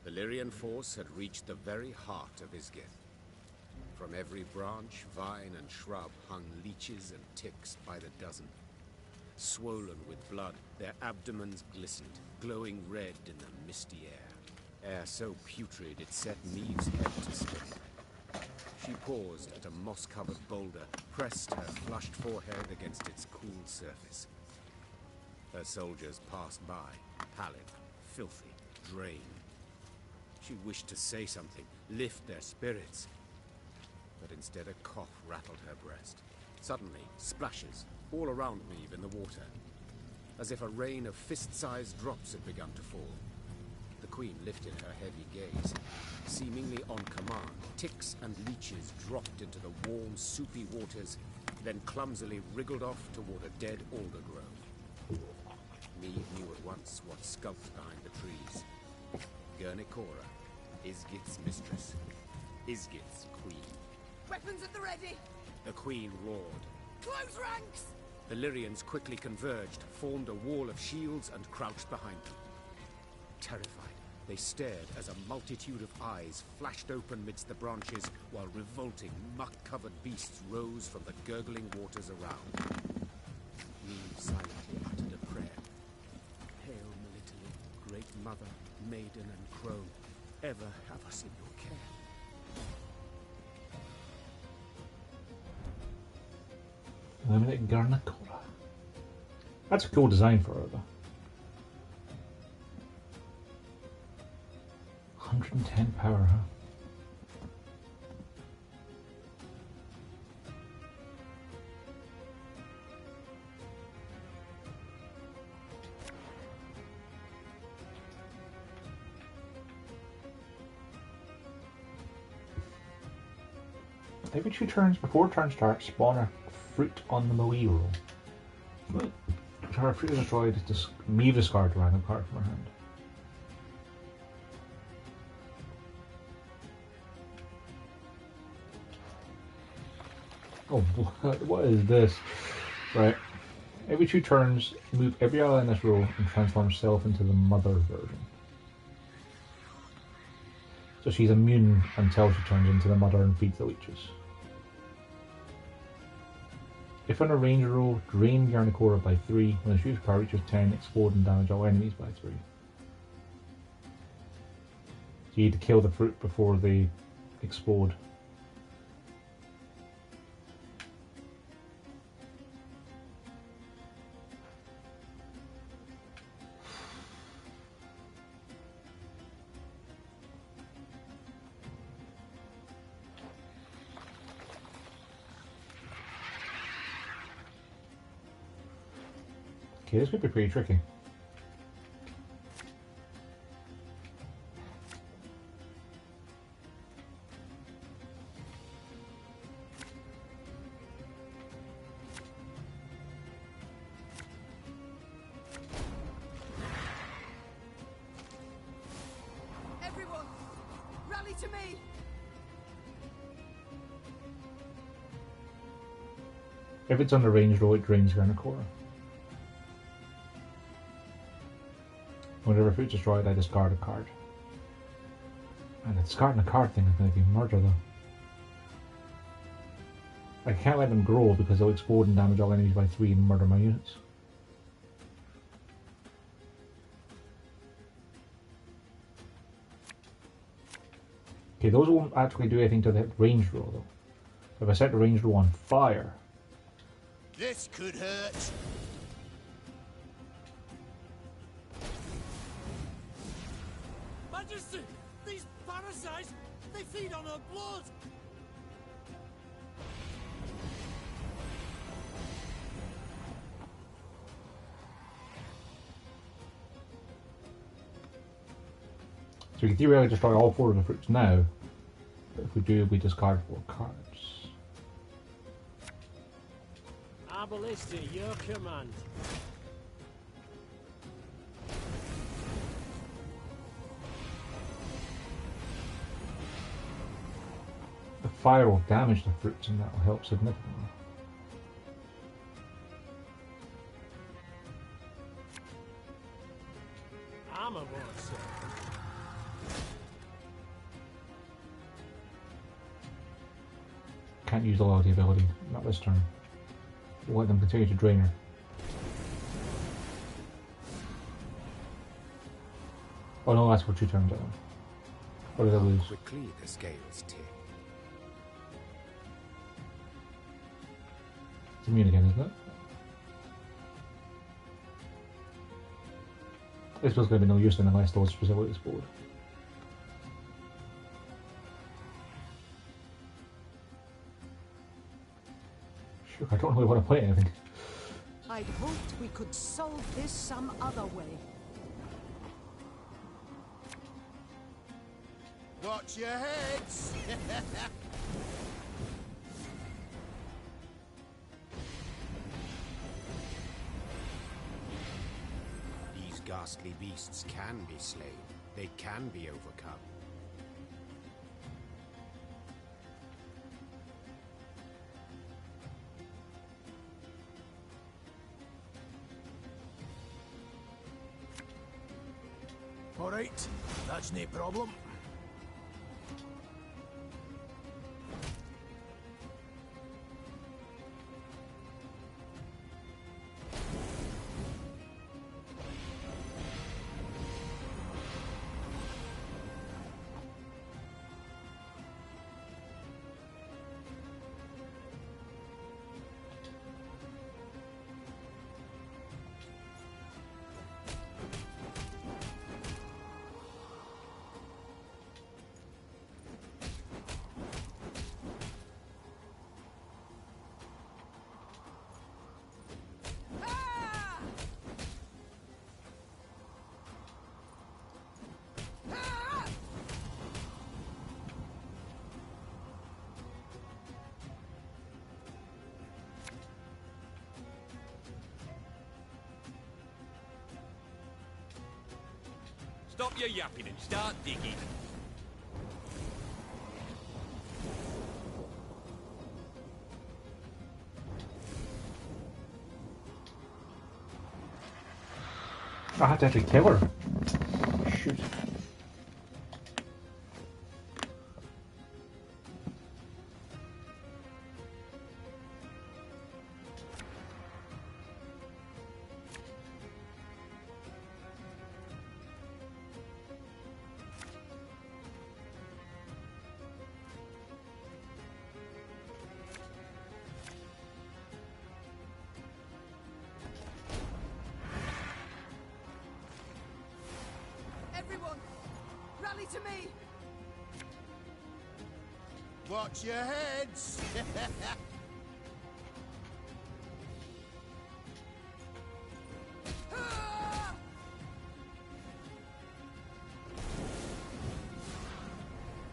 The Lyrian force had reached the very heart of Ysigith. From every branch, vine, and shrub hung leeches and ticks by the dozen. Swollen with blood, their abdomens glistened, glowing red in the misty air. Air so putrid it set Neve's head to spin. She paused at a moss-covered boulder, pressed her flushed forehead against its cool surface. Her soldiers passed by, pallid, filthy, drained. She wished to say something, lift their spirits. But instead a cough rattled her breast. Suddenly, splashes all around Neve in the water, as if a rain of fist-sized drops had begun to fall. The Queen lifted her heavy gaze. Seemingly on command, ticks and leeches dropped into the warm, soupy waters, then clumsily wriggled off toward a dead alder grove. Neve knew at once what skulked behind the trees. Gernicora, Ysigith's mistress, Ysigith's queen. Weapons at the ready! The queen roared. Close ranks! The Lyrians quickly converged, formed a wall of shields, and crouched behind them. Terrified, they stared as a multitude of eyes flashed open midst the branches, while revolting, muck-covered beasts rose from the gurgling waters around. Neve silently uttered a prayer. Hail, Melitele, great mother, maiden, and crone, ever have us in your care. Eliminate Garnacora. That's a cool design for her, though. 110 power, huh? Every 2 turns before turn start, spawn a fruit on the Moe roll. If her fruit is destroyed, Neve discard a random card from her hand. Oh, what is this? Right. Every 2 turns, move every ally in this row and transform herself into the mother version. So she's immune until she turns into the mother and feeds the leeches. If on a range roll, drain Garnicora by 3. When the shooter's power reaches 10, explode and damage all enemies by 3. So you need to kill the fruit before they explode. Okay, this could be pretty tricky. Everyone, rally to me! If it's on the range roll, it drains Garnicora. Whenever fruit's destroyed, I discard a card. And the discarding a card thing is going to be murder, though. I can't let them grow because they'll explode and damage all enemies by 3 and murder my units. Okay, those won't actually do anything to the range roll, though. If I set the range roll on fire... This could hurt. Majesty! These parasites, they feed on her blood! So we can theoretically destroy all 4 of the fruits now, but if we do, we discard 4 cards. Ballista, your command. The fire will damage the fruits and that will help significantly. Armor won't sir. Can't use the loyalty ability, not this turn. We'll let them continue to drain her. Oh no, that's for 2 turns, I think. Or did I lose? Quickly the scales tip. It's immune again, isn't it? This was going to be no use then unless those facilities board. Sure, I don't really want to play anything. I'd hoped we could solve this some other way. Watch your heads! These ghastly beasts can be slain. They can be overcome. All right, that's no problem. Stop your yapping and start digging. I had to actually kill her. Shoot. Everyone, rally to me! Watch your heads!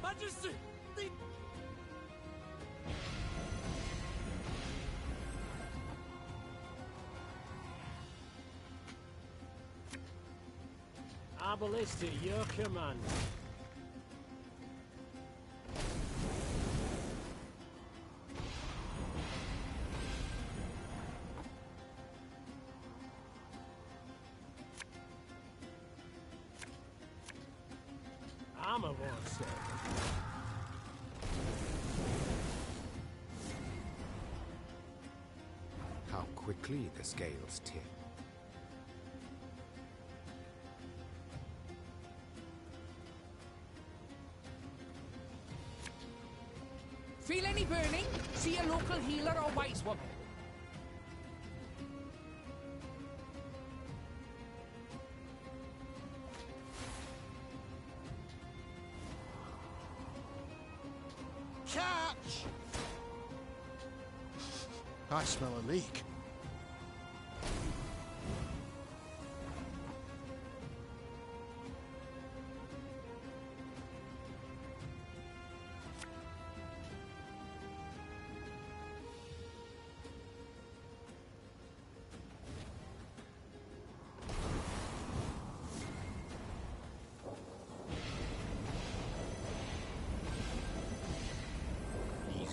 Majesty! The... Ballista, your command. Armor won't sir. How quickly the scales tip. Feel any burning? See a local healer or wise woman. Catch! I smell a leak.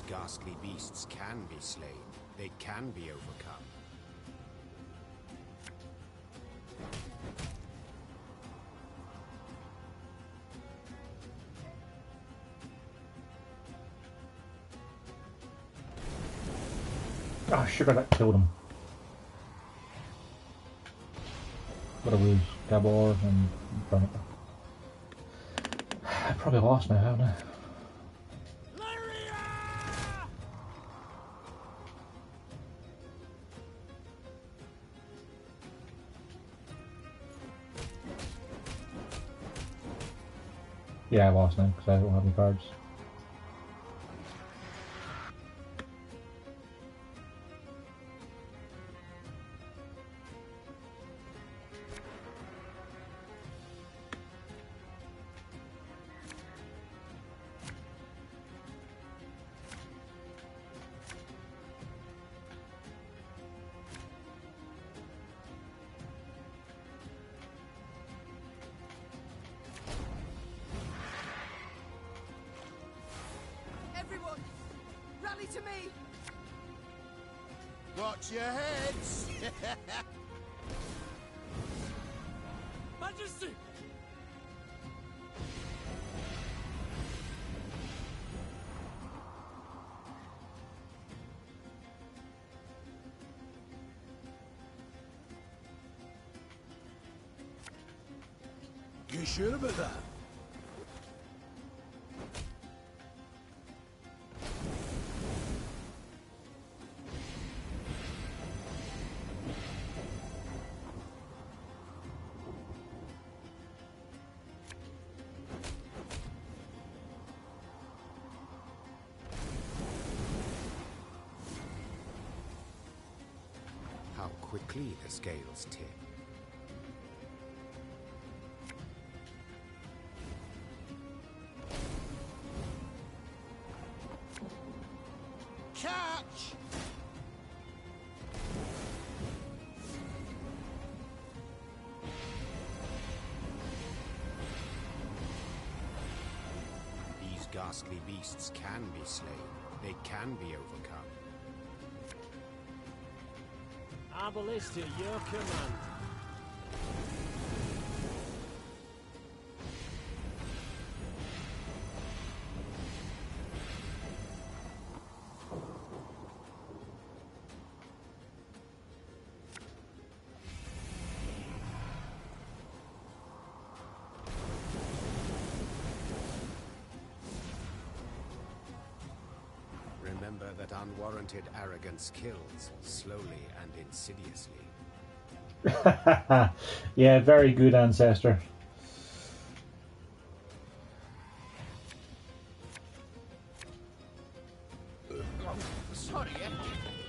Ghastly beasts can be slain. They can be overcome. Oh, sugar, that killed him. What a lose. Gabor and Thronebreaker. I probably lost now, haven't I? Yeah, I lost now because I don't have any cards. Everyone, rally to me! Watch your heads! Majesty! You sure about that? How quickly the scales tip. Catch! These ghastly beasts can be slain. They can be overcome. Our ballista, your command. Remember that unwarranted arrogance kills, slowly and insidiously. Yeah, very good, Ancestor. Sorry,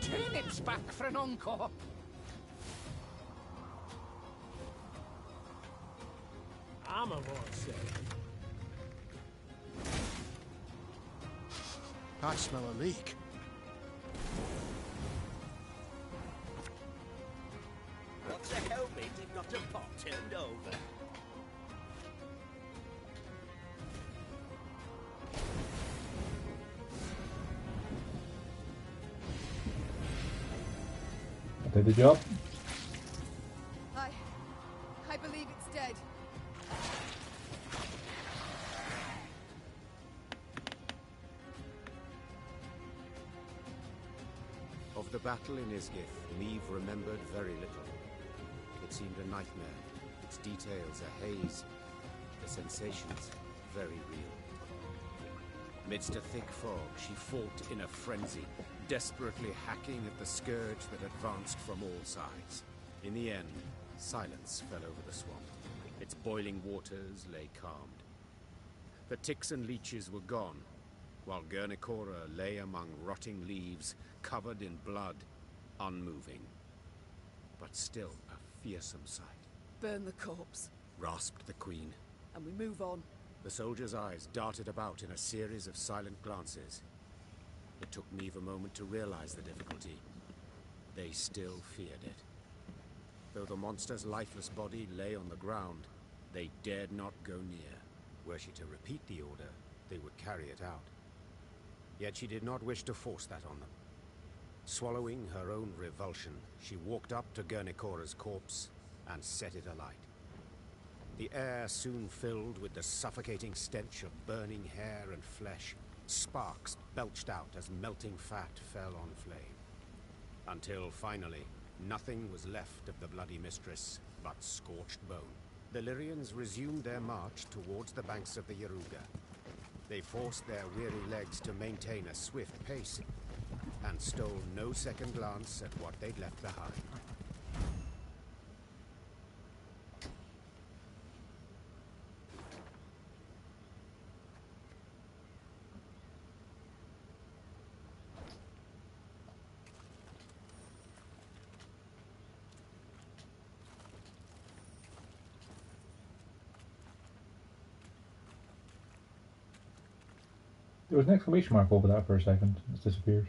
turnips back for an encore. I'm a won't say. I smell a leak. What's a helmet if not a pot turned over? I did the job. I believe it's dead. Of the battle in Ysigith, Neve remembered very little. It seemed a nightmare, its details a haze, the sensations very real. Midst a thick fog, she fought in a frenzy, desperately hacking at the scourge that advanced from all sides. In the end, silence fell over the swamp. Its boiling waters lay calmed. The ticks and leeches were gone, while Guernicora lay among rotting leaves, covered in blood, unmoving. But still a fearsome sight. Burn the corpse. Rasped the queen. And we move on. The soldier's eyes darted about in a series of silent glances. It took Meve a moment to realize the difficulty. They still feared it. Though the monster's lifeless body lay on the ground, they dared not go near. Were she to repeat the order, they would carry it out. Yet she did not wish to force that on them. Swallowing her own revulsion, she walked up to Guernicora's corpse and set it alight. The air soon filled with the suffocating stench of burning hair and flesh. Sparks belched out as melting fat fell on flame. Until finally, nothing was left of the bloody mistress but scorched bone. The Lyrians resumed their march towards the banks of the Yaruga. They forced their weary legs to maintain a swift pace, and stole no second glance at what they'd left behind. There was an exclamation mark over that for a second. It's disappeared.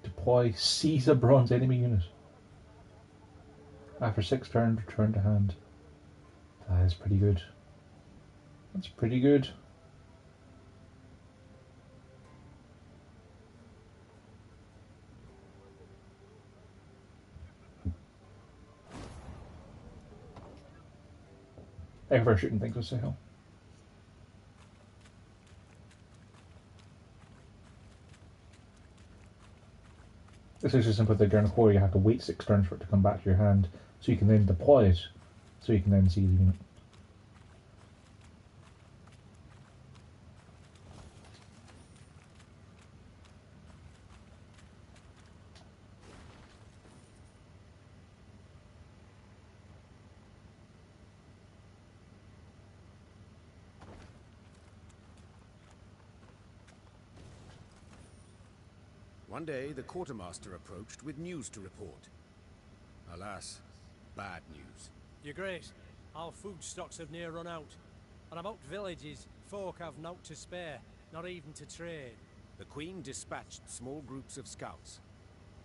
Deploy, seize a bronze enemy unit. After 6 turns, return to hand. That is pretty good. That's pretty good. Ever shooting things with Sahel. This is just simple with the Guernicora, you have to wait 6 turns for it to come back to your hand, so you can then deploy it, so you can then see the unit. One day, the quartermaster approached with news to report. Alas, bad news. Your Grace, our food stocks have near run out. And about villages, folk have naught to spare, not even to trade. The Queen dispatched small groups of scouts.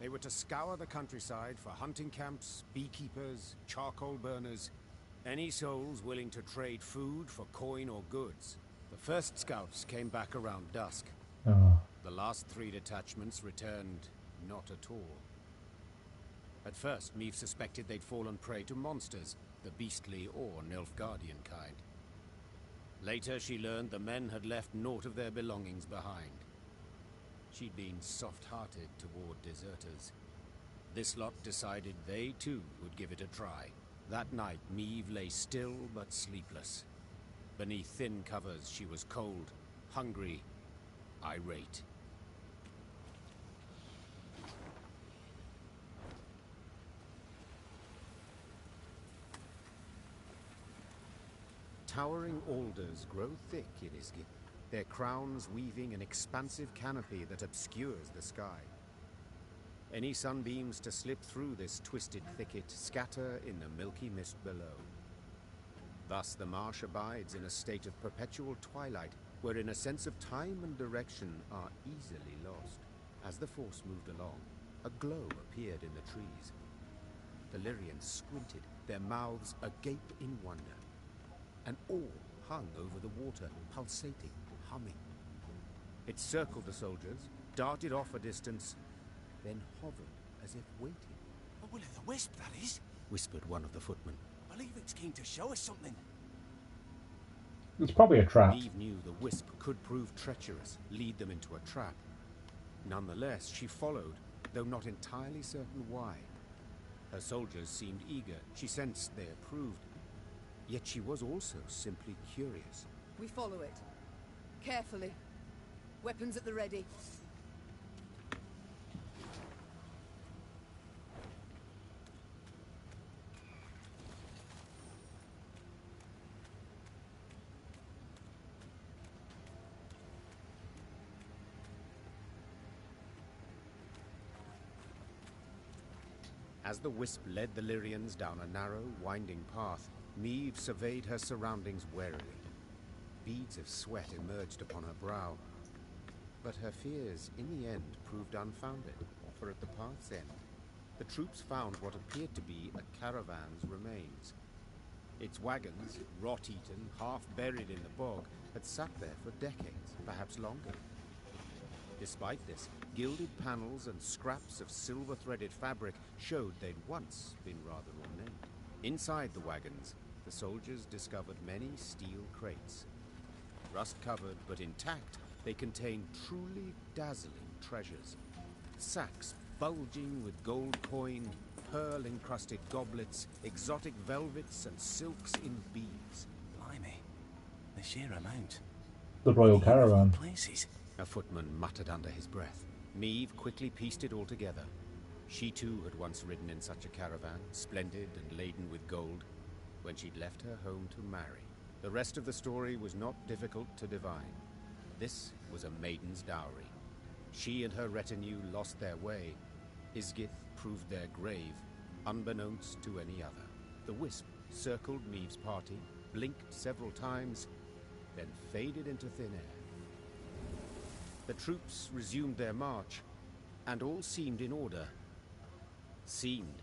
They were to scour the countryside for hunting camps, beekeepers, charcoal burners, any souls willing to trade food for coin or goods. The first scouts came back around dusk. The last 3 detachments returned not at all. At first, Meve suspected they'd fallen prey to monsters, the beastly or Nilfgaardian kind. Later, she learned the men had left naught of their belongings behind. She'd been soft-hearted toward deserters. This lot decided they, too, would give it a try. That night, Meve lay still but sleepless. Beneath thin covers, she was cold, hungry, irate. Towering alders grow thick in Ysigith, their crowns weaving an expansive canopy that obscures the sky. Any sunbeams to slip through this twisted thicket scatter in the milky mist below. Thus the marsh abides in a state of perpetual twilight, wherein a sense of time and direction are easily lost. As the force moved along, a glow appeared in the trees. The Lyrians squinted, their mouths agape in wonder. An orb hung over the water, pulsating, humming. It circled the soldiers, darted off a distance, then hovered as if waiting. A will-o'-the-wisp, that is, whispered one of the footmen. I believe it's keen to show us something. It's probably a trap. Eve knew the wisp could prove treacherous, lead them into a trap. Nonetheless, she followed, though not entirely certain why. Her soldiers seemed eager. She sensed they approved. Yet she was also simply curious. We follow it. Carefully. Weapons at the ready. As the wisp led the Lyrians down a narrow, winding path, Meve surveyed her surroundings warily. Beads of sweat emerged upon her brow, but her fears in the end proved unfounded, for at the path's end, the troops found what appeared to be a caravan's remains. Its wagons, rot-eaten, half-buried in the bog, had sat there for decades, perhaps longer. Despite this, gilded panels and scraps of silver-threaded fabric showed they'd once been rather ornate. Inside the wagons, the soldiers discovered many steel crates. Rust-covered but intact, they contained truly dazzling treasures. Sacks bulging with gold coin, pearl-encrusted goblets, exotic velvets and silks in beads. Blimey, the sheer amount. The royal caravan. Places. A footman muttered under his breath. Meve quickly pieced it all together. She too had once ridden in such a caravan, splendid and laden with gold, when she'd left her home to marry. The rest of the story was not difficult to divine. This was a maiden's dowry. She and her retinue lost their way. Ysigith proved their grave, unbeknownst to any other. The wisp circled Meve's party, blinked several times, then faded into thin air. The troops resumed their march, and all seemed in order. Seemed,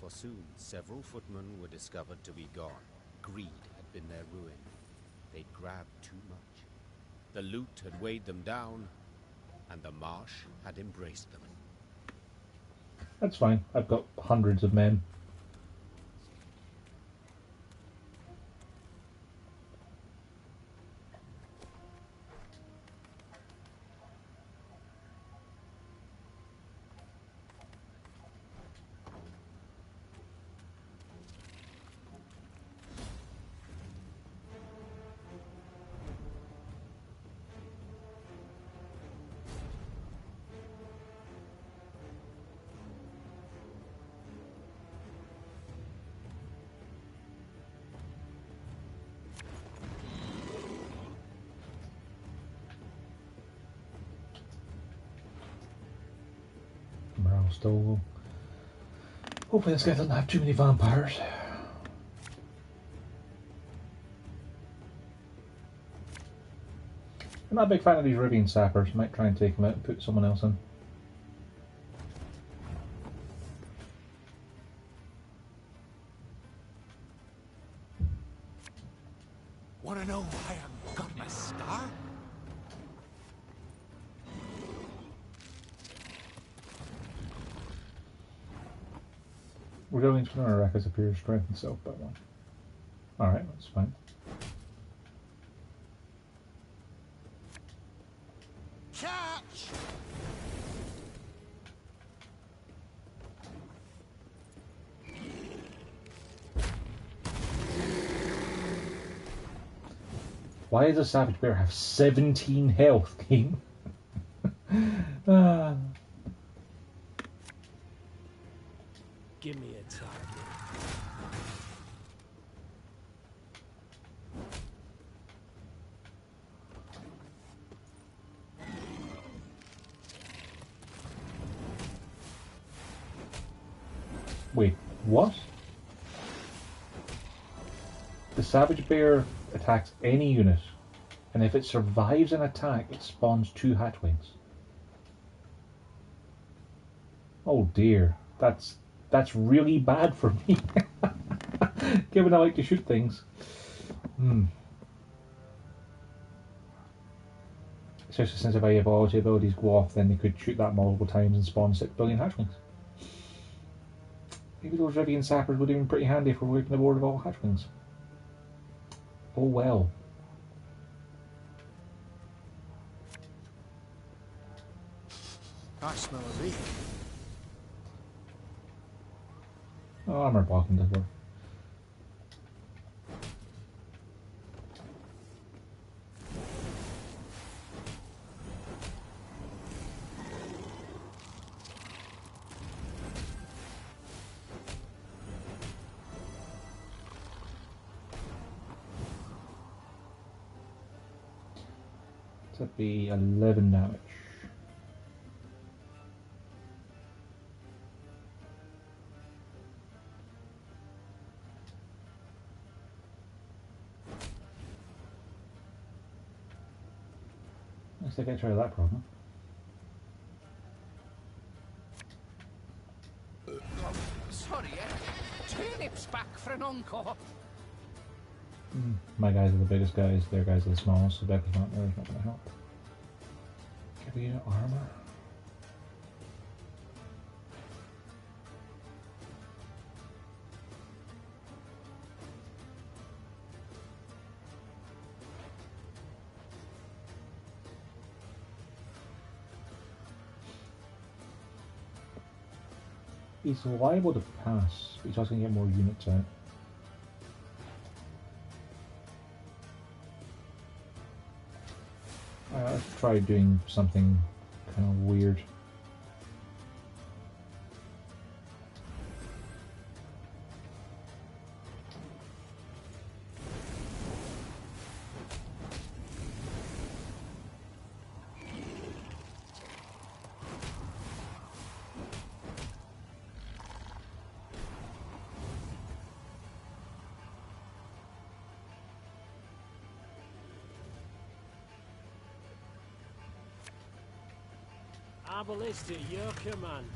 for soon several footmen were discovered to be gone. Greed had been their ruin. They'd grabbed too much. The loot had weighed them down, and the marsh had embraced them. That's fine. I've got hundreds of men. Morale still low. Hopefully this guy doesn't have too many vampires. I'm not a big fan of these Rivian sappers. Might try and take them out and put someone else in. Wanna know why I got my scar? Resilience from our records appears strength and self by one. Alright, that's fine. Catch! Why does a savage bear have 17 health, King? Give me a target. Wait, what? The savage bear attacks any unit, and if it survives an attack, it spawns 2 hatchlings. Oh dear, that's really bad for me. Given I like to shoot things. Especially since if evolution abilities go off, then they could shoot that multiple times and spawn 6 billion hatchlings. Maybe those Rivian sappers would have been pretty handy for wiping the board of all hatchlings. Oh well. I smell a leak. Oh, armor blocking does work. That'd be 11 damage. least I get rid of that problem. Sorry, turnips back for an encore. My guys are the biggest guys, their guys are the smallest, so Becca's not there, it's not going to help. Can we get armor? He's liable to pass, but he's also going to get more units out. Let's try doing something kind of weird. Ballista, your command.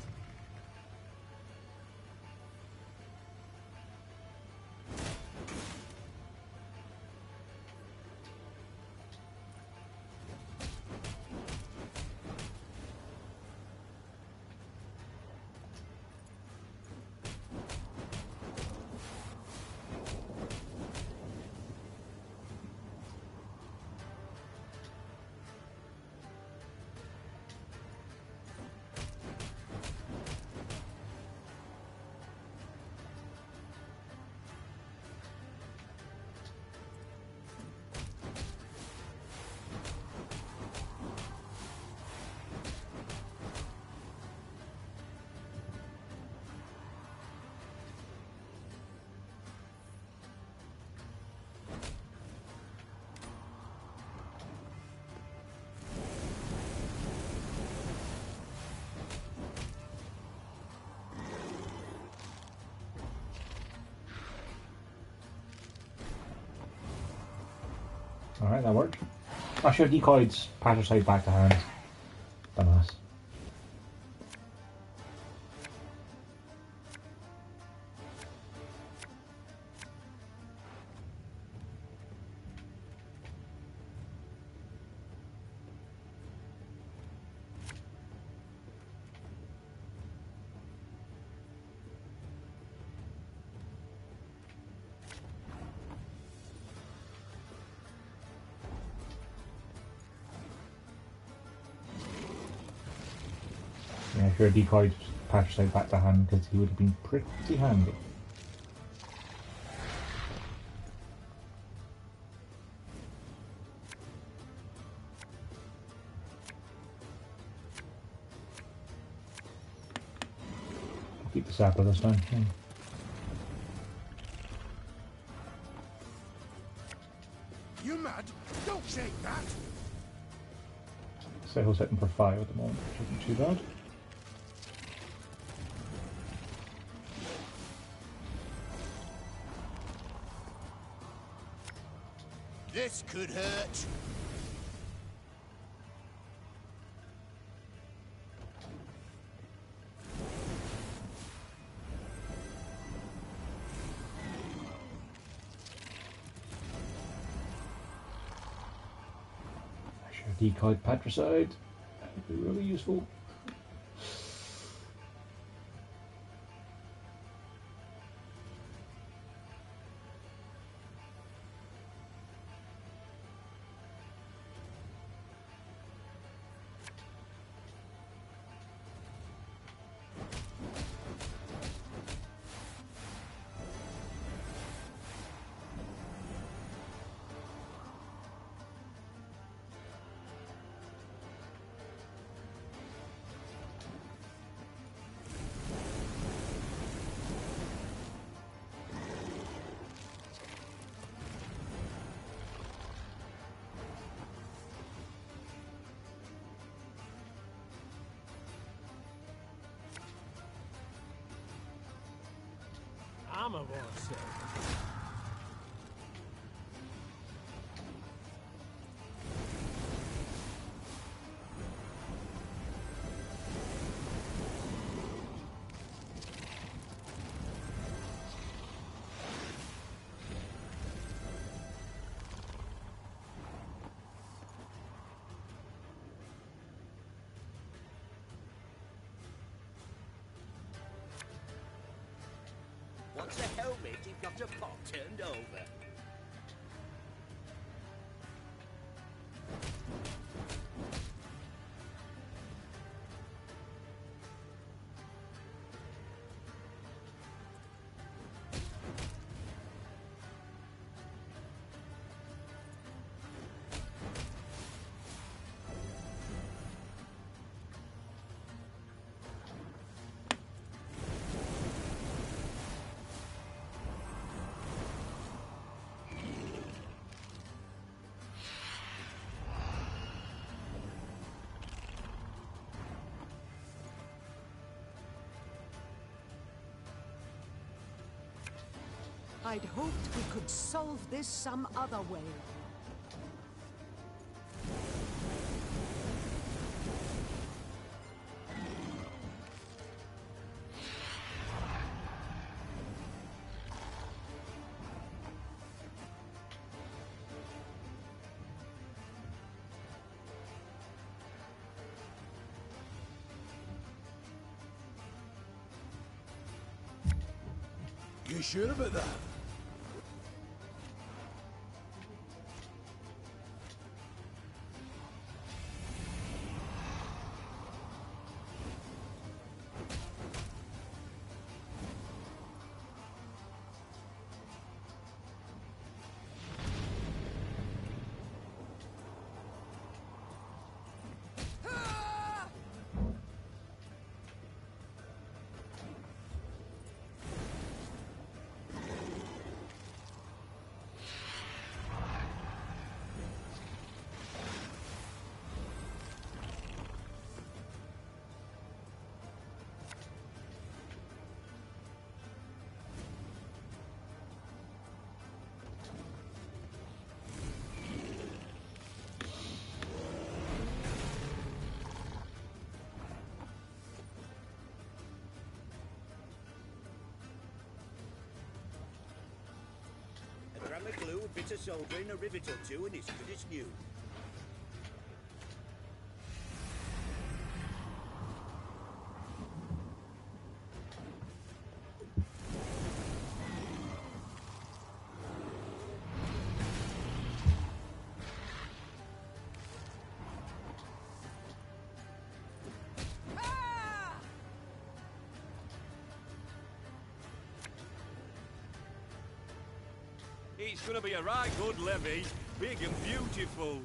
Alright, that worked. I should have decoyed Patricide back to hand. Dumbass. Yeah, I should have decoyed Patricide back to hand because he would have been pretty handy. I'll keep the sapper this time. You mad? Don't shake that! Sail's hitting for 5 at the moment, which isn't too bad. This could hurt. I should have decoyed Patricide. That would be really useful. Armor won't save. What's a helmet if you've got a pot turned over? I'd hoped we could solve this some other way. You sure about that? A gram of glue, a bit of soldering, a rivet or two, and it's good as new. It's gonna be a right good levy, big and beautiful.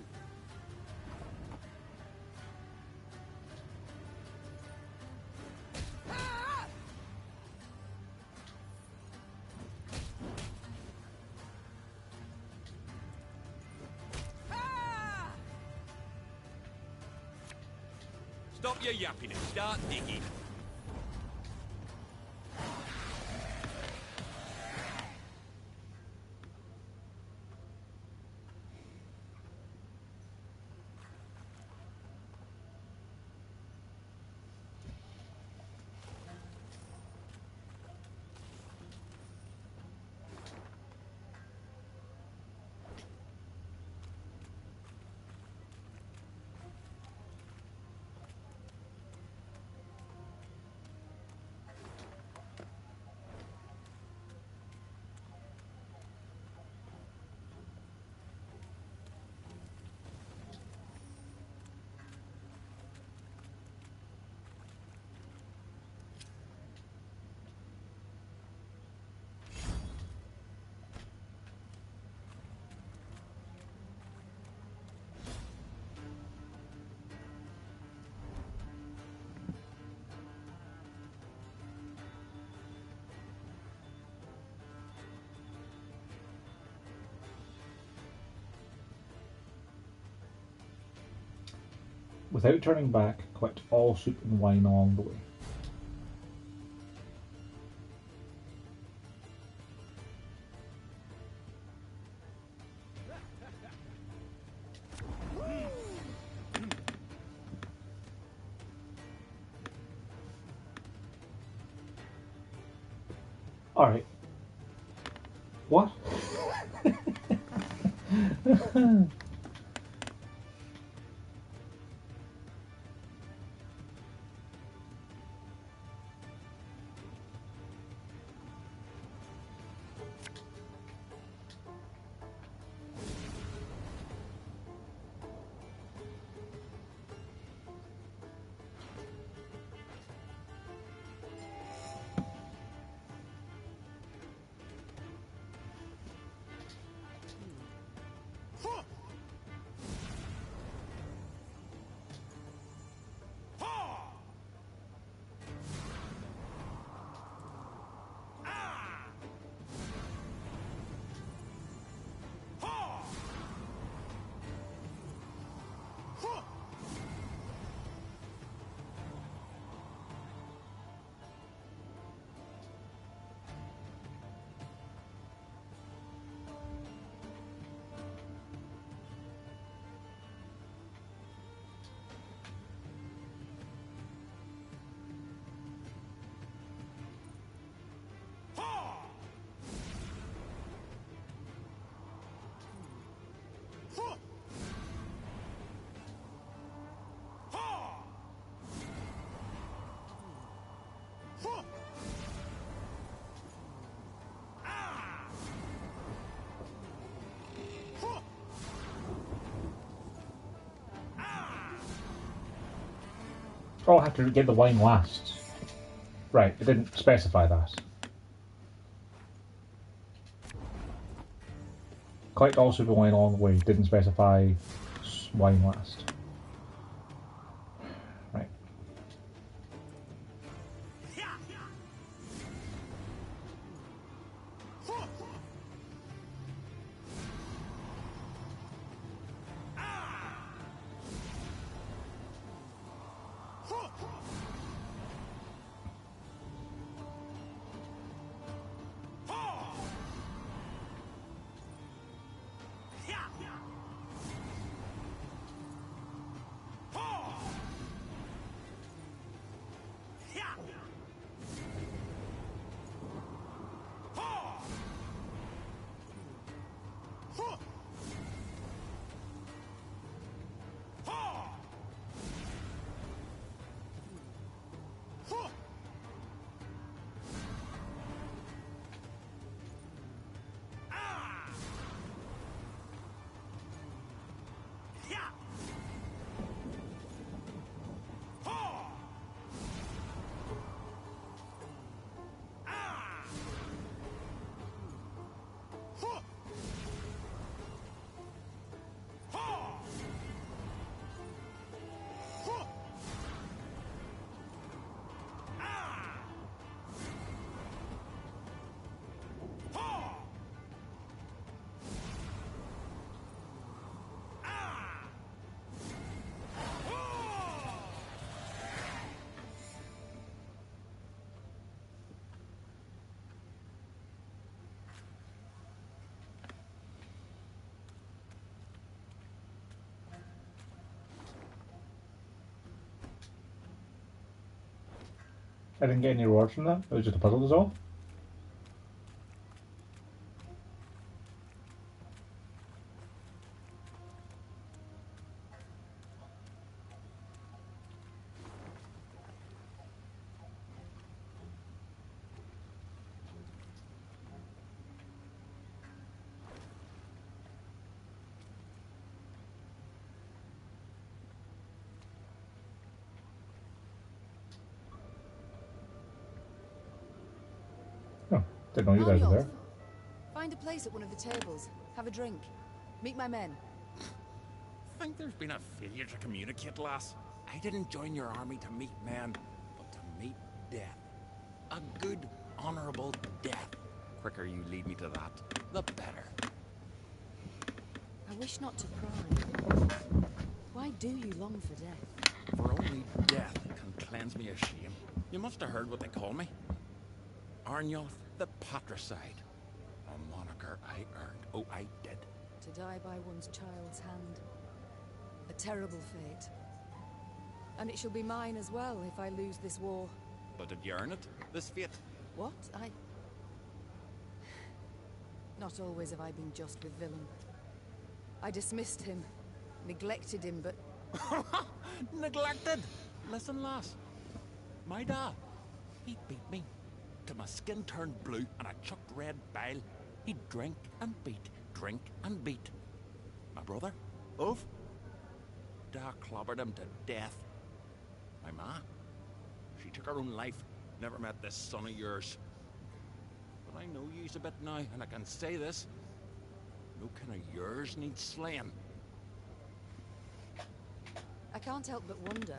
Stop your yapping and start digging. Without turning back, collect all soup and wine along the way. Alright. What? Oh, I have to get the wine last. Right, it didn't specify that. Collect all super wine along the way, didn't specify wine last. Right. I didn't get any rewards from that. It was just a puzzle to solve. Oh, didn't know you guys were there. Find a place at one of the tables. Have a drink. Meet my men. Think there's been a failure to communicate, lass. I didn't join your army to meet men, but to meet death. A good, honorable death. Quicker you lead me to that, the better. I wish not to pry. Why do you long for death? For only death can cleanse me of shame. You must have heard what they call me. Arnulf the Patricide. A moniker I earned. Oh, I did. To die by one's child's hand. A terrible fate. And it shall be mine as well if I lose this war. But did you earn it? This fate? What? Not always have I been just with Willem. I dismissed him, neglected him, but... Neglected? Listen, lass. My dad, he beat me. Till my skin turned blue and I chucked red bile. He'd drink and beat, drink and beat. My brother, Ulf, Dad clobbered him to death. My ma, she took her own life. Never met this son of yours. But I know you's a bit now, and I can say this. No kin of yours needs slaying. I can't help but wonder.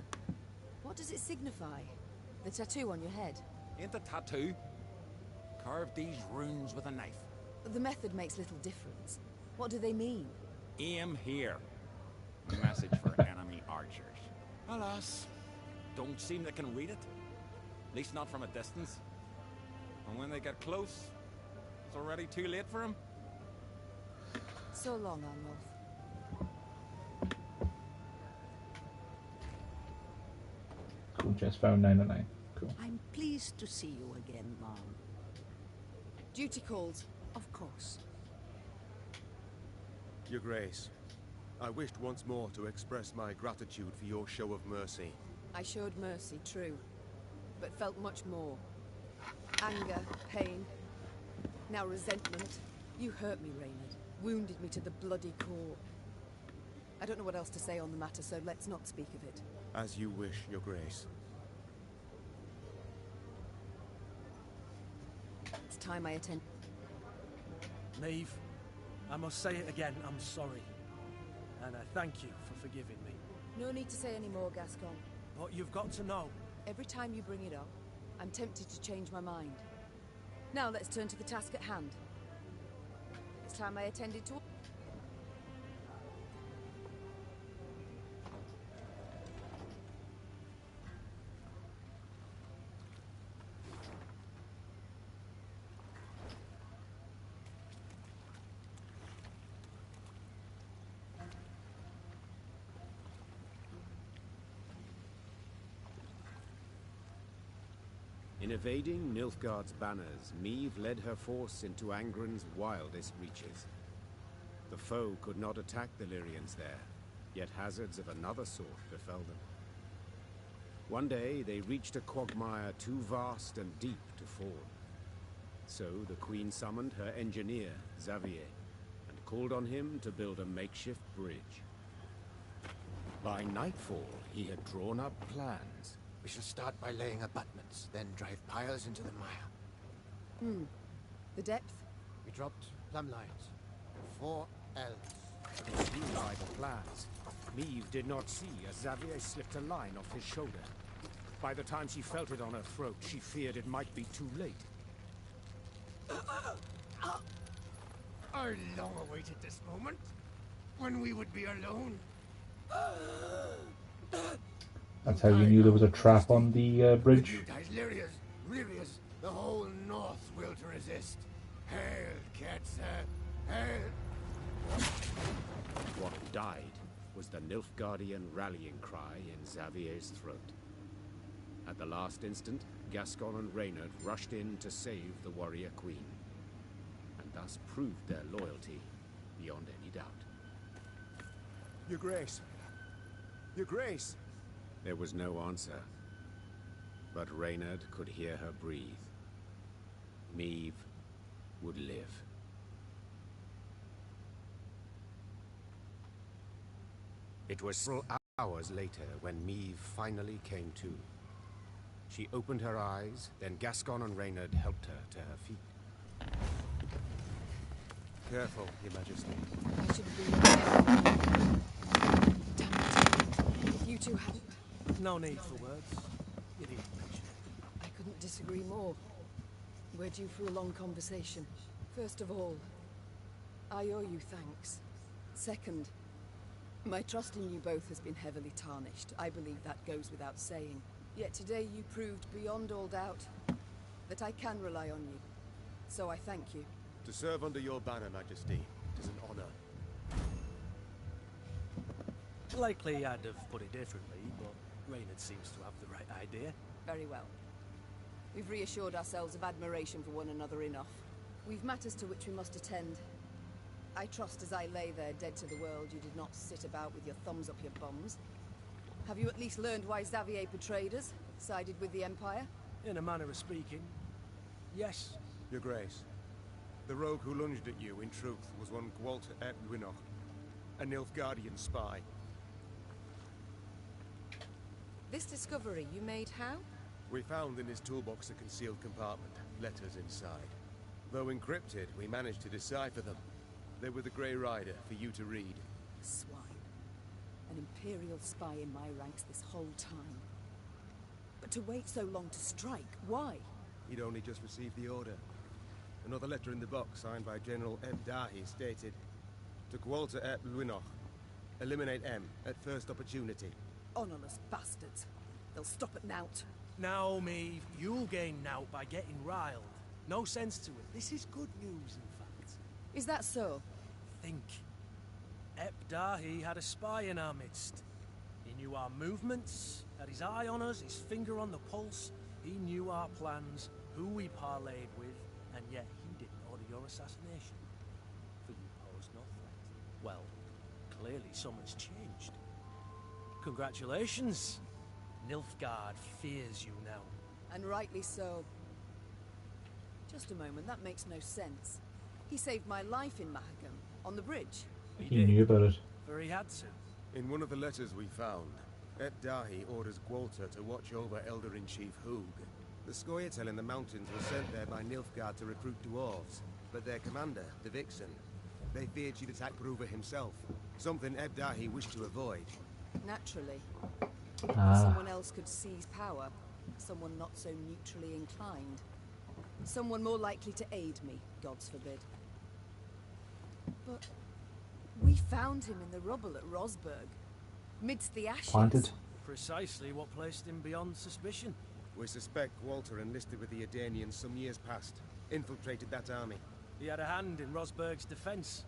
What does it signify? The tattoo on your head? Ain't a tattoo. Carve these runes with a knife. The method makes little difference. What do they mean? Aim here. Message for enemy archers. Alas, don't seem they can read it. At least not from a distance. And when they get close, it's already too late for them. So long, Arnulf. Cool, just found 909. Cool. I'm pleased to see you again, Mom. Duty called. Of course. Your Grace, I wished once more to express my gratitude for your show of mercy. I showed mercy, true, but felt much more. Anger, pain, now resentment. You hurt me, Reynard. Wounded me to the bloody core. I don't know what else to say on the matter, so let's not speak of it. As you wish, Your Grace. It's time I attend. Maeve, I must say it again, I'm sorry. And I thank you for forgiving me. No need to say any more, Gascon. But you've got to know. Every time you bring it up, I'm tempted to change my mind. Now let's turn to the task at hand. It's time I attended to... In evading Nilfgaard's banners, Maeve led her force into Angren's wildest reaches. The foe could not attack the Lyrians there, yet hazards of another sort befell them. One day they reached a quagmire too vast and deep to ford. So the Queen summoned her engineer, Xavier, and called on him to build a makeshift bridge. By nightfall, he had drawn up plans. We shall start by laying abutments, then drive piles into the mire. The depth? We dropped plumb lines. 4 ells. Seen by the plans, Maeve did not see as Xavier slipped a line off his shoulder. By the time she felt it on her throat, she feared it might be too late. I long awaited this moment, when we would be alone. That's how you knew there was a trap on the bridge. Lyrias, the whole north will to resist. Hail, Ketzer, hail! What died was the Nilfgaardian rallying cry in Xavier's throat. At the last instant, Gascon and Reynard rushed in to save the warrior queen, and thus proved their loyalty beyond any doubt. Your Grace! Your Grace! There was no answer, but Reynard could hear her breathe. Maeve would live. It was several hours later when Maeve finally came to. She opened her eyes, then Gascon and Reynard helped her to her feet. Careful, Your Majesty. I should have been... Damn it. If you two hadn't... No need for words. You didn't mention it. I couldn't disagree more. We're due for a long conversation. First of all, I owe you thanks. Second, my trust in you both has been heavily tarnished. I believe that goes without saying. Yet today you proved beyond all doubt that I can rely on you. So I thank you. To serve under your banner, Majesty, is an honor. Likely I'd have put it differently, but Reynard seems to have the right idea. Very well. We've reassured ourselves of admiration for one another enough. We've matters to which we must attend. I trust as I lay there dead to the world, you did not sit about with your thumbs up your bums. Have you at least learned why Xavier betrayed us? Sided with the Empire? In a manner of speaking, yes. Your Grace, the rogue who lunged at you, in truth, was one Gwalter ep Gwynnoch, a Nilfgaardian spy. This discovery you made how? We found in his toolbox a concealed compartment, letters inside. Though encrypted, we managed to decipher them. They were the Grey Rider for you to read. Swine. An Imperial spy in my ranks this whole time. But to wait so long to strike, why? He'd only just received the order. Another letter in the box, signed by General Eb Dahi, stated, to Gwalter ep Gwynnoch, eliminate M at first opportunity. Honorless bastards. They'll stop at Nout. Now, Maeve, you'll gain Nout by getting riled. No sense to it. This is good news, in fact. Is that so? Think. Ep Dahi had a spy in our midst. He knew our movements, had his eye on us, his finger on the pulse. He knew our plans, who we parlayed with, and yet he didn't order your assassination. For you posed no threat. Well, clearly someone's changed. Congratulations. Nilfgaard fears you now. And rightly so. Just a moment, that makes no sense. He saved my life in Mahagam, on the bridge. He knew about it. For he had to. In one of the letters we found, Dahi orders Gwalter to watch over Elder-in-Chief Hugh. The Scoia'tael in the mountains were sent there by Nilfgaard to recruit dwarves, but their commander, the Vixen, they feared she'd attack Bruver himself, something Dahi wished to avoid. Naturally. Ah. Someone else could seize power, someone not so neutrally inclined. Someone more likely to aid me, gods forbid. But we found him in the rubble at Rosberg, midst the ashes. Planted. Precisely what placed him beyond suspicion. We suspect Walter enlisted with the Edanians some years past, infiltrated that army. He had a hand in Rosberg's defense.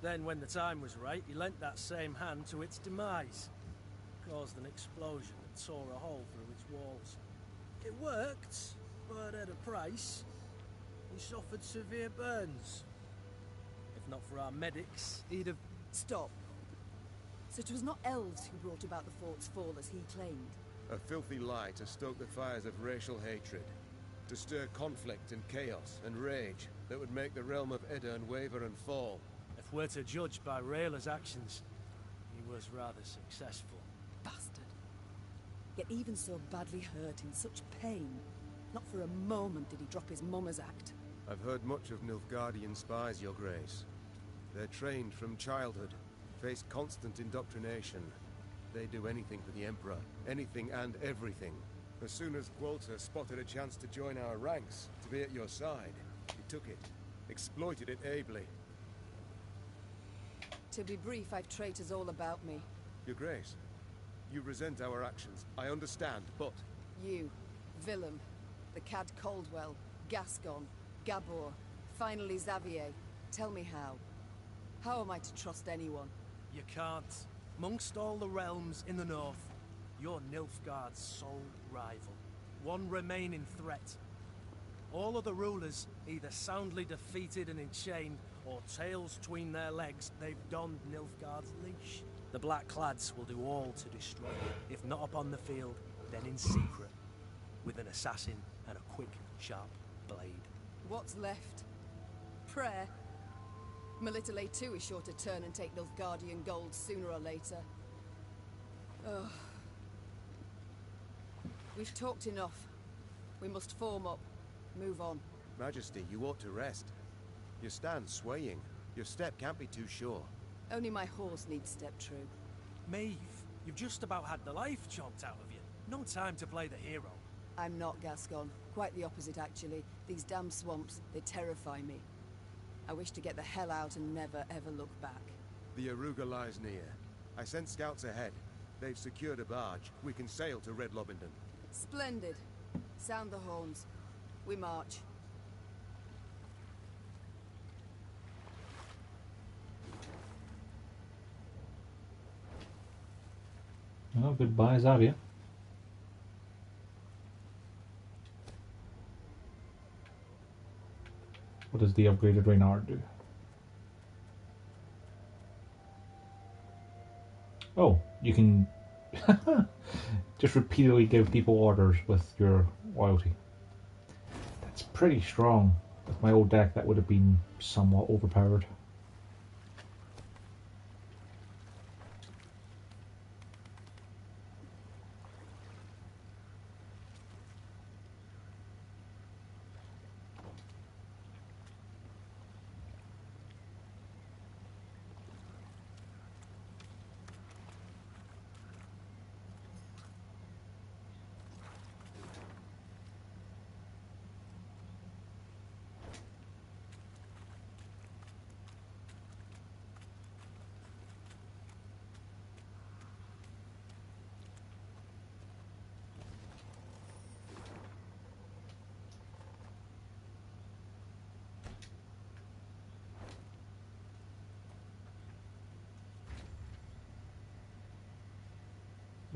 Then, when the time was right, he lent that same hand to its demise. Caused an explosion that tore a hole through its walls. It worked, but at a price. He suffered severe burns. If not for our medics, he'd have... Stop. So it was not elves who brought about the fort's fall as he claimed? A filthy lie to stoke the fires of racial hatred. To stir conflict and chaos and rage that would make the realm of Edirn waver and fall. If we're to judge by Rayla's actions, he was rather successful. Bastard. Yet even so badly hurt, in such pain, not for a moment did he drop his mama's act. I've heard much of Nilfgaardian spies, Your Grace. They're trained from childhood, face constant indoctrination. They do anything for the Emperor, anything and everything. As soon as Gwalter spotted a chance to join our ranks, to be at your side, he took it, exploited it ably. To be brief, I've traitors all about me. Your Grace, you resent our actions, I understand, but... You, Willem, the Cad Caldwell, Gascon, Gabor, finally Xavier. Tell me how. How am I to trust anyone? You can't. Amongst all the realms in the north, you're Nilfgaard's sole rival. One remaining threat. All other rulers either soundly defeated and enchained, or tails between their legs, they've donned Nilfgaard's leash. The Blackclads will do all to destroy you, if not upon the field, then in secret, with an assassin and a quick, sharp blade. What's left? Prayer? Melitele too is sure to turn and take Nilfgaardian gold sooner or later. Ugh. We've talked enough. We must form up. Move on. Majesty, you ought to rest. Your stand swaying. Your step can't be too sure. Only my horse needs step true. Maeve, you've just about had the life chopped out of you. No time to play the hero. I'm not Gascon. Quite the opposite, actually. These damn swamps, they terrify me. I wish to get the hell out and never, ever look back. The Aruga lies near. I sent scouts ahead. They've secured a barge. We can sail to Red Lobington. Splendid. Sound the horns. We march. Well, goodbye, Xavier. What does the upgraded Reynard do? Oh, you can just repeatedly give people orders with your loyalty. That's pretty strong. With my old deck, that would have been somewhat overpowered.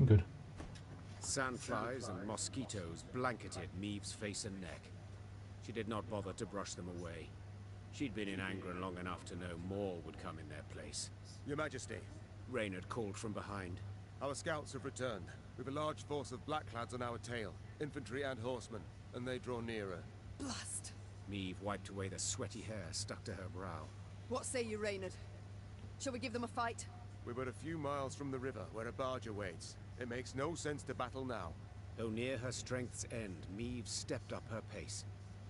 Good. Sandflies and mosquitoes blanketed Maeve's face and neck. She did not bother to brush them away. She'd been in Angren long enough to know more would come in their place. Your Majesty. Reynard called from behind. Our scouts have returned. We've a large force of Blackclads on our tail, infantry and horsemen, and they draw nearer. Blast! Maeve wiped away the sweaty hair stuck to her brow. What say you, Reynard? Shall we give them a fight? We're but a few miles from the river, where a barge awaits. It makes no sense to battle now. Though near her strength's end, Meve stepped up her pace.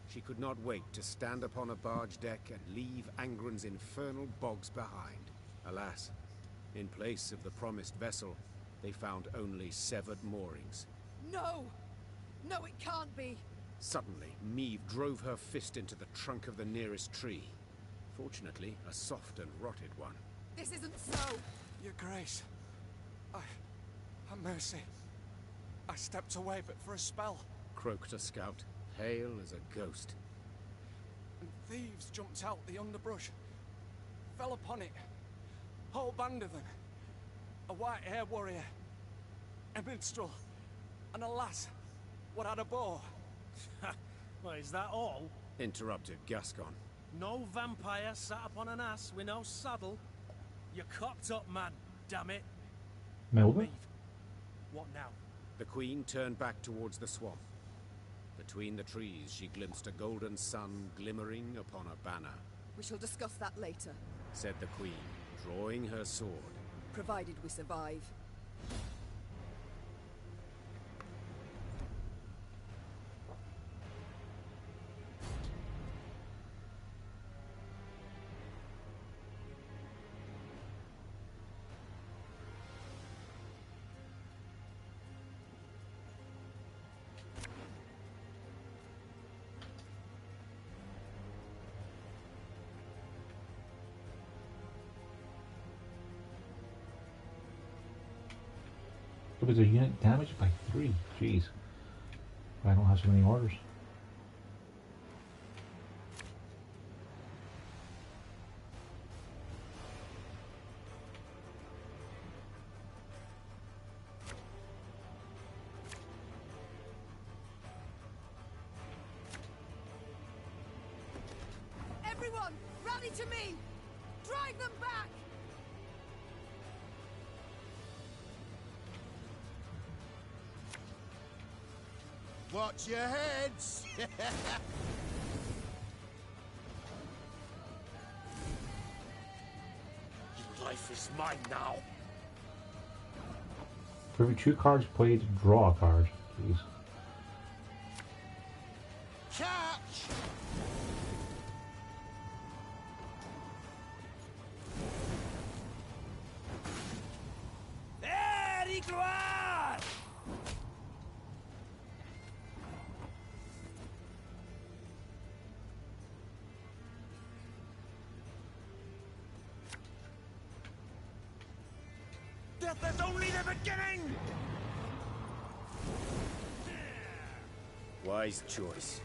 She could not wait to stand upon a barge deck and leave Angren's infernal bogs behind. Alas, in place of the promised vessel, they found only severed moorings. No! No, it can't be! Suddenly, Meve drove her fist into the trunk of the nearest tree. Fortunately, a soft and rotted one. This isn't so! Your Grace, have mercy. I stepped away but for a spell. Croaked a scout, pale as a ghost. And thieves jumped out the underbrush. Fell upon it. Whole band of them. A white-haired warrior. A minstrel. And a lass. What had a bow. Well, is that all? Interrupted Gascon. No vampire sat upon an ass with no saddle? You're cocked up, man, damn it. Melbourne? What now? The Queen turned back towards the swamp. Between the trees, she glimpsed a golden sun glimmering upon a banner. We shall discuss that later, said the Queen, drawing her sword. provided we survive. It was a unit damaged by 3. Jeez. I don't have so many orders. Everyone, rally to me! Drive them back! Watch your heads! Your life is mine now. For every 2 cards played, draw a card. Jeez. Catch! There, gloire! Death is only the beginning! Wise choice.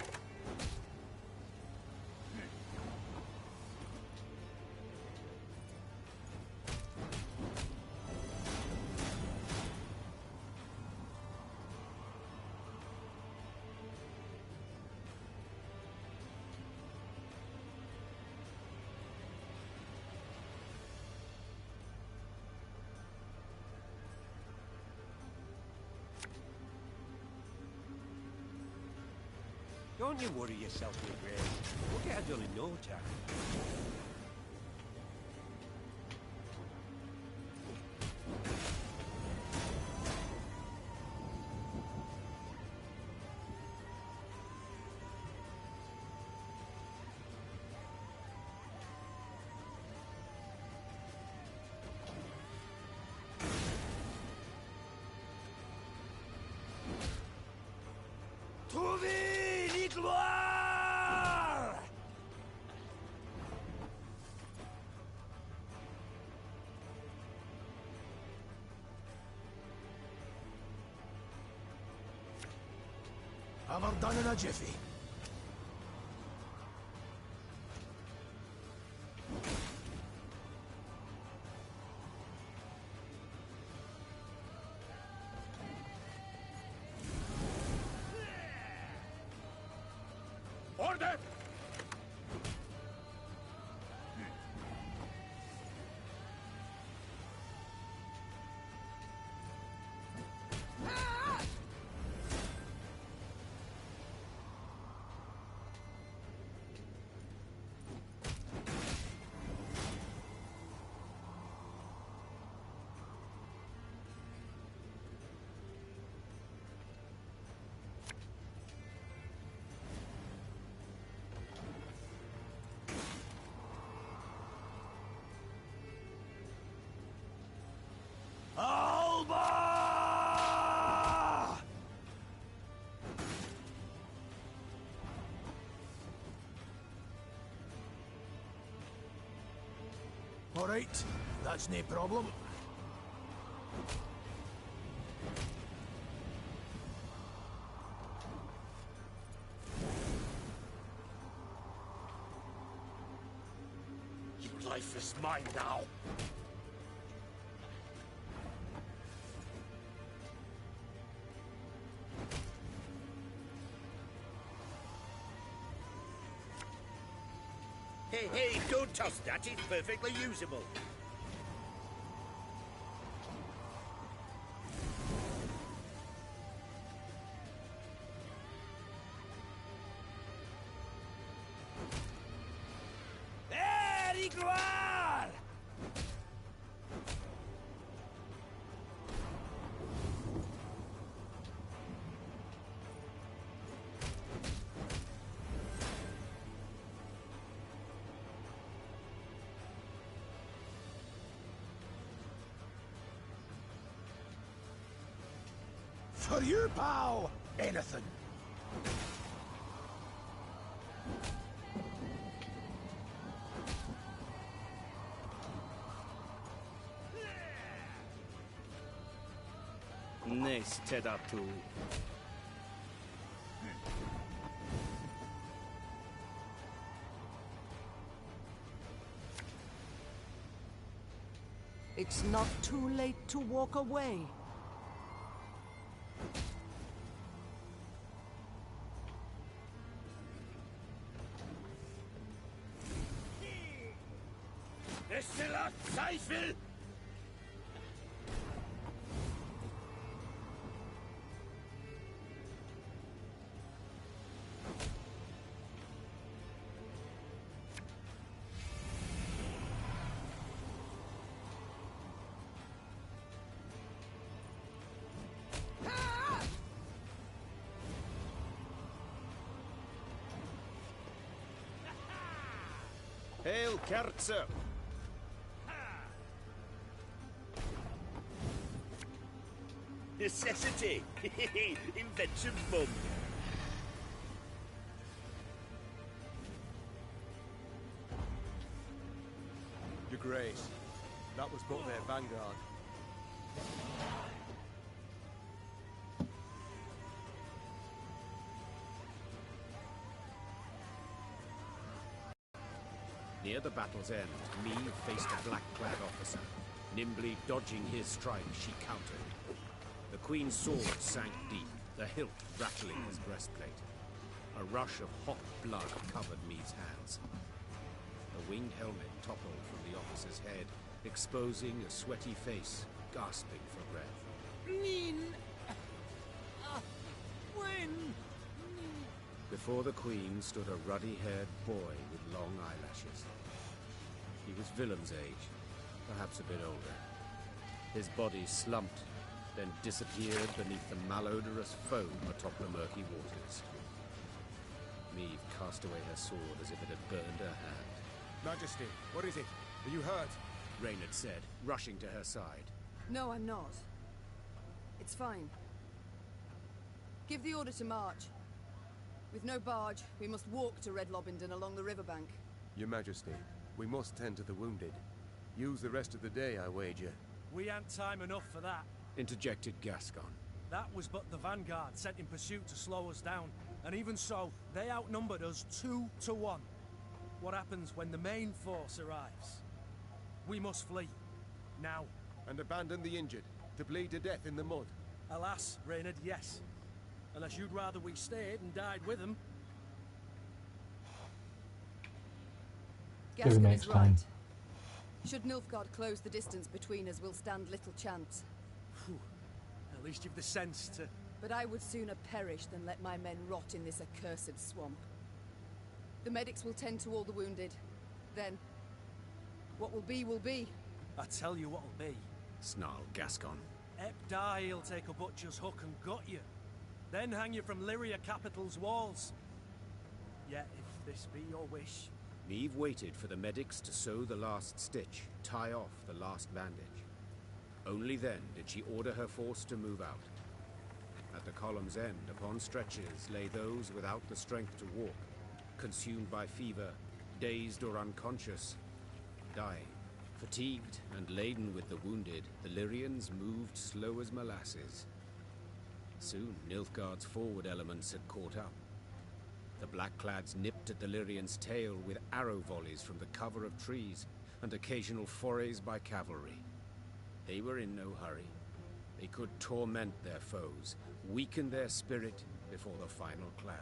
Don't you worry yourself, your Grace. We'll get her done in no time. Have her done in a jiffy. Order! Alright, that's no problem. Your life is mine now. Hey, don't toss that. It's perfectly usable. Very gloire! For you, pal! Anything. Nice too. It's not too late to walk away. Bestseller Zweifel! Hail, Kerzer! Necessity! Invention mum! Your Grace, that was but their vanguard. Near the battle's end, Meve faced a black-clad officer. Nimbly dodging his strike, she countered. The Queen's sword sank deep, the hilt rattling his breastplate. A rush of hot blood covered Meve's hands. A winged helmet toppled from the officer's head, exposing a sweaty face, gasping for breath. Mean... when... Before the Queen stood a ruddy-haired boy with long eyelashes. He was Willem's age, perhaps a bit older. His body slumped, then disappeared beneath the malodorous foam atop the murky waters. Meve cast away her sword as if it had burned her hand. Majesty, what is it? Are you hurt? Reynard said, rushing to her side. No, I'm not. It's fine. Give the order to march. With no barge, we must walk to Red Lobington along the riverbank. Your Majesty, we must tend to the wounded. Use the rest of the day, I wager. We ain't time enough for that. Interjected Gascon. That was but the vanguard sent in pursuit to slow us down. And even so, they outnumbered us 2 to 1. What happens when the main force arrives? We must flee. Now. And abandon the injured, to bleed to death in the mud. Alas, Reynard, yes. Unless you'd rather we stayed and died with them. Gascon is right. Should Nilfgaard close the distance between us, we'll stand little chance. Whew. At least you've the sense to... But I would sooner perish than let my men rot in this accursed swamp. The medics will tend to all the wounded. Then, what will be, will be. I tell you what'll be. Snarled Gascon. Epdai'll take a butcher's hook and gut you. Then hang you from Lyria capital's walls. Yet, if this be your wish... Meve waited for the medics to sew the last stitch, tie off the last bandage. Only then did she order her force to move out. At the column's end, upon stretchers, lay those without the strength to walk, consumed by fever, dazed or unconscious, dying. Fatigued and laden with the wounded, the Lyrians moved slow as molasses. Soon, Nilfgaard's forward elements had caught up. The Blackclads nipped at the Lyrians' tail with arrow volleys from the cover of trees and occasional forays by cavalry. They were in no hurry. They could torment their foes, weaken their spirit before the final clash.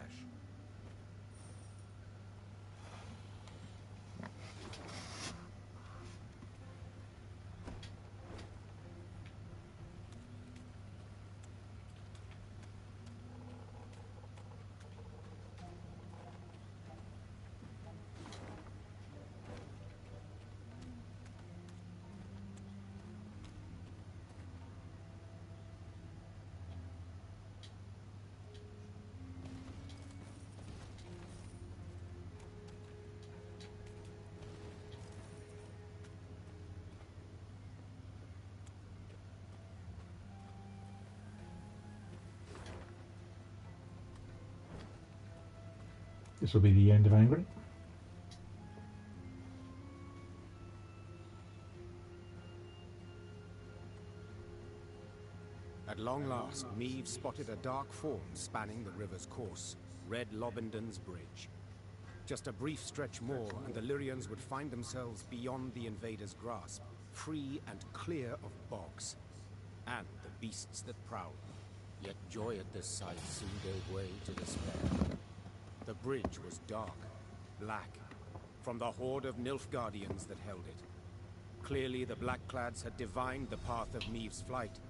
This will be the end of Angren. At long last, Meve spotted a dark form spanning the river's course, Red Lobendon's Bridge. Just a brief stretch more, and the Lyrians would find themselves beyond the invaders' grasp, free and clear of bogs, and the beasts that prowl. Yet joy at this sight soon gave way to despair. The bridge was dark, black, from the horde of Nilfgaardians that held it. Clearly the Blackclads had divined the path of Meve's flight,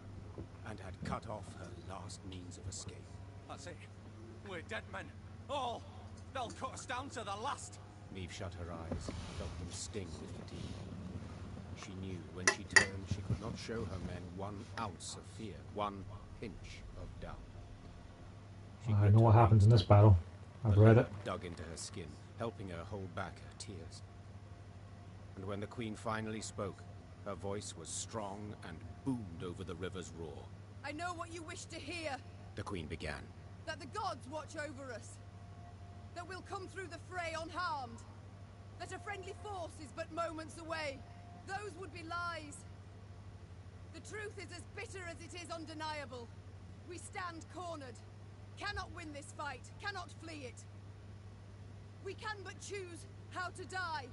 and had cut off her last means of escape. That's it. We're dead men. All. They'll cut us down to the last. Meve shut her eyes, felt them sting with fatigue. She knew when she turned she could not show her men 1 ounce of fear, 1 pinch of doubt. I know what happens in this battle. I've read it. Dug into her skin, helping her hold back her tears. And when the Queen finally spoke, her voice was strong and boomed over the river's roar. I know what you wish to hear. The Queen began. That the gods watch over us. That we'll come through the fray unharmed. That a friendly force is but moments away. Those would be lies. The truth is as bitter as it is undeniable. We stand cornered. Cannot win this fight, cannot flee it. We can but choose how to die.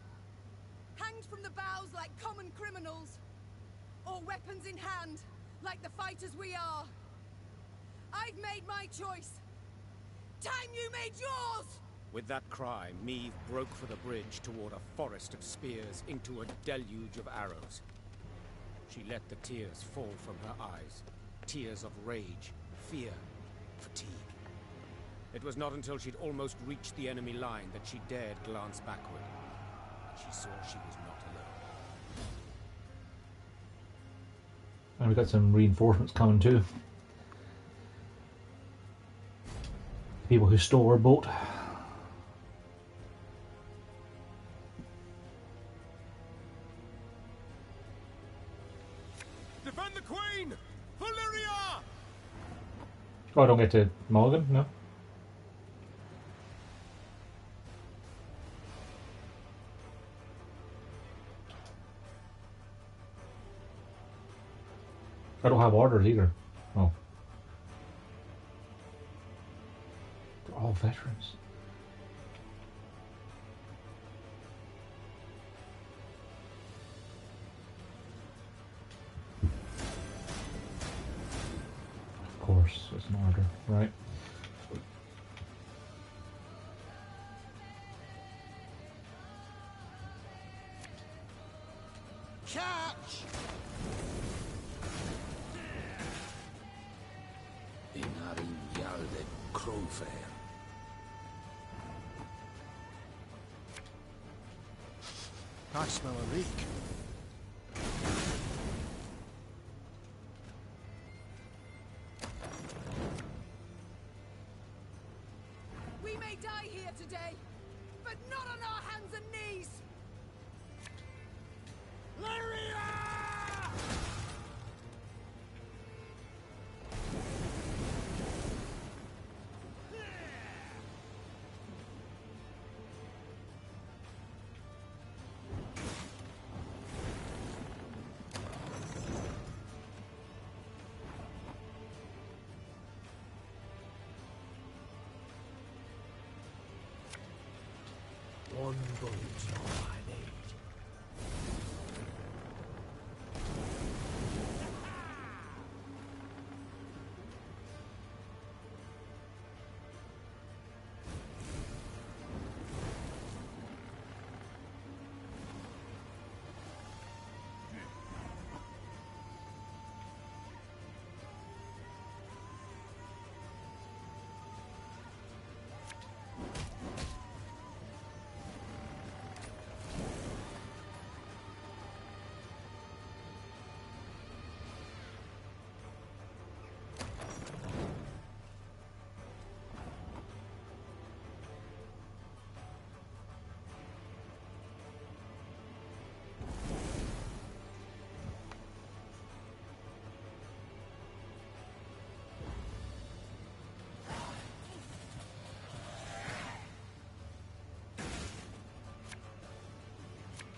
Hanged from the boughs like common criminals, or weapons in hand, like the fighters we are. I've made my choice. Time you made yours! With that cry, Meve broke for the bridge toward a forest of spears into a deluge of arrows. She let the tears fall from her eyes. Tears of rage, fear, fatigue. It was not until she'd almost reached the enemy line that she dared glance backward. And she saw she was not alone. And we got some reinforcements coming too. People who stole our boat. Defend the Queen! Valyria! Oh, I don't get to mulligan? No? I don't have orders either. Oh. They're all veterans. Of course, it's an order, right? Catch! Inarin Yalde Crowfair. I smell a reek. We may die here today, but not on our hands and knees! bullets all I need.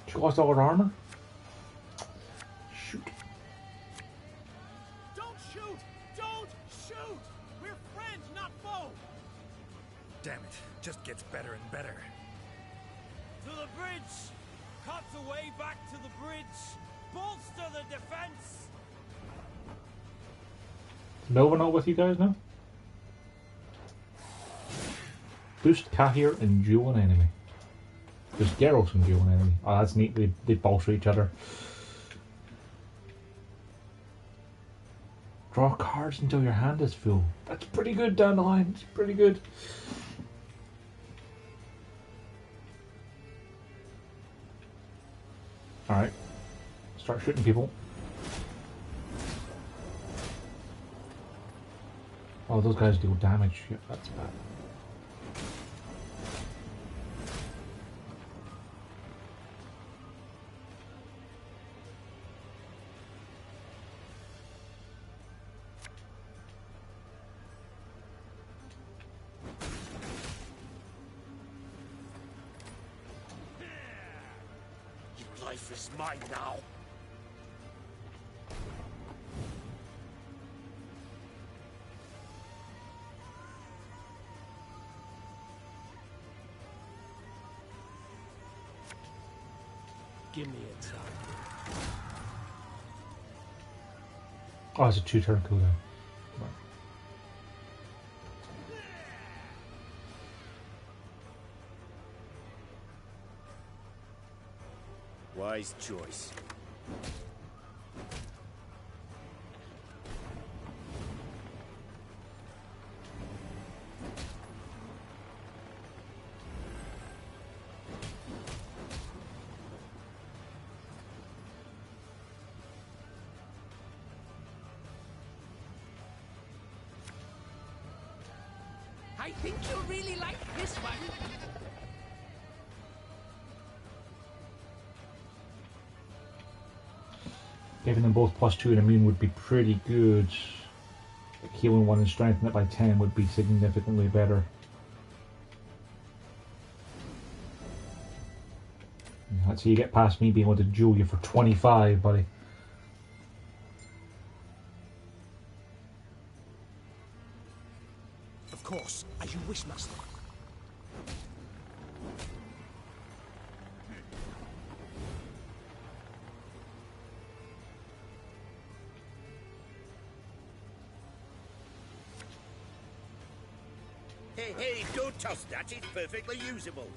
She lost all her armor? Shoot. Don't shoot! Don't shoot! We're friends, not foe! Damn it. Just gets better and better. To the bridge! Cut the way back to the bridge! Bolster the defense! Nova not with you guys now? Boost Kahir and duel an enemy. There's Geralt and duel an enemy. Oh, that's neat. They bolster each other. Draw cards until your hand is full. That's pretty good down the line. It's pretty good. Alright. Start shooting people. Oh, those guys deal damage. Yeah, that's bad. Your life is mine now. Give me a time. Oh, it's a 2-turn cooldown. Right. Wise choice. I think you'll really like this one. Giving them both +2 and immune would be pretty good. Healing 1 and strengthening it by 10 would be significantly better. That's how you get past me being able to duel you for 25, buddy. Of course, as you wish, master. Hey, don't toss that. It's perfectly usable.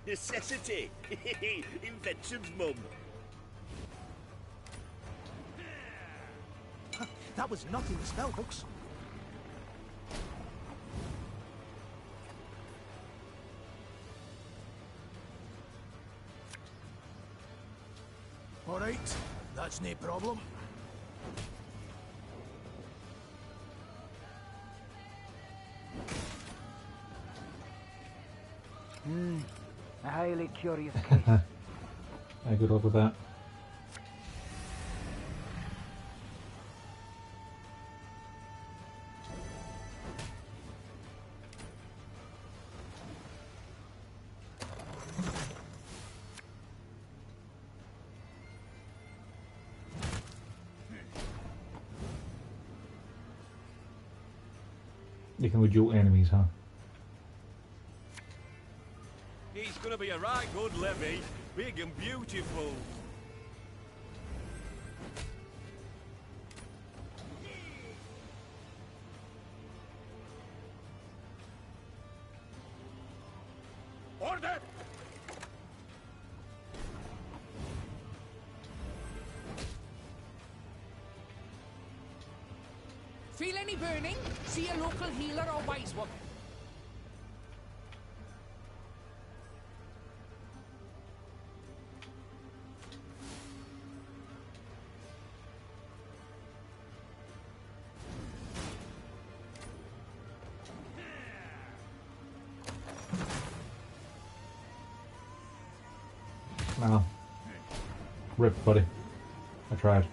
Necessity. Invention's mum. That was not in the spell books. All right, that's no problem. A highly curious case. Yeah, good luck with that. You can duel enemies, huh? It's gonna be a right good levy, big and beautiful. Order! Feel any burning? See a local healer or wise woman. Wow. Rip, buddy. I tried.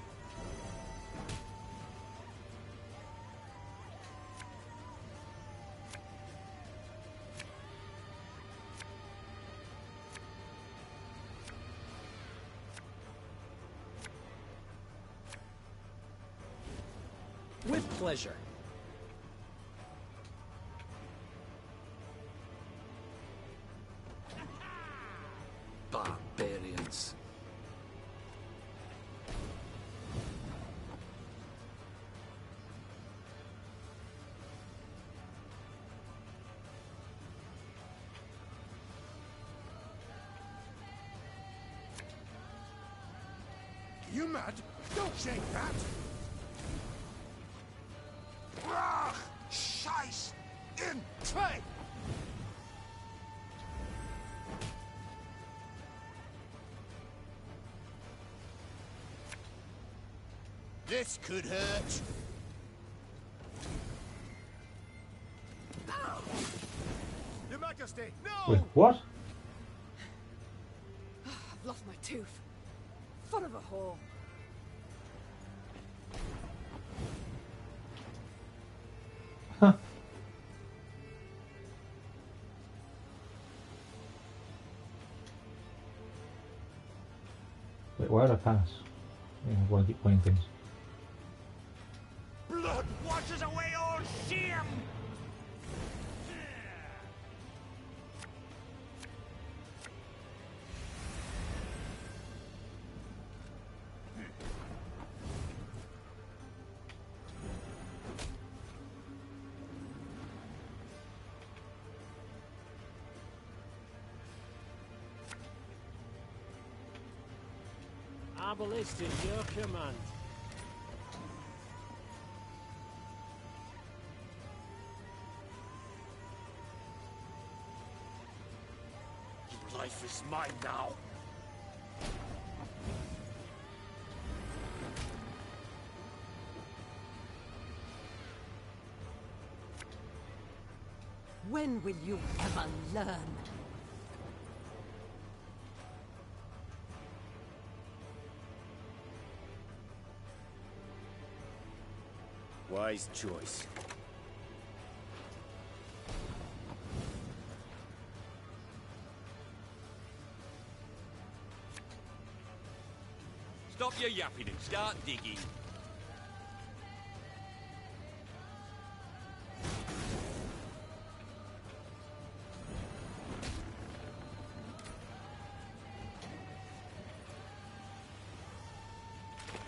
With pleasure. Barbarians. You mad? Don't shake that! Rach! Scheiß! In! Zwei! This could hurt. Your Majesty, no! Wait, what? I've lost my tooth. Foot of a whore. Huh. Wait, why did I pass? Yeah, I want to keep playing things. Blood washes away all shame! Arbalist at your command. Your life is mine now. When will you ever learn? Wise choice. Stop your yapping and start digging.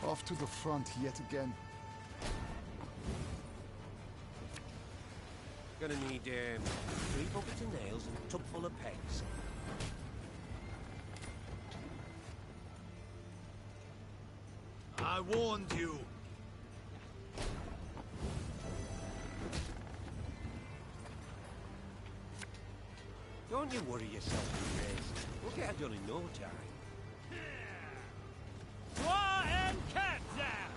Off to the front yet again. Gonna need 3 buckets of nails and a tub full of pegs. I warned you. Don't you worry yourself, Grace. We'll get it done in no time. Claw and cat zap!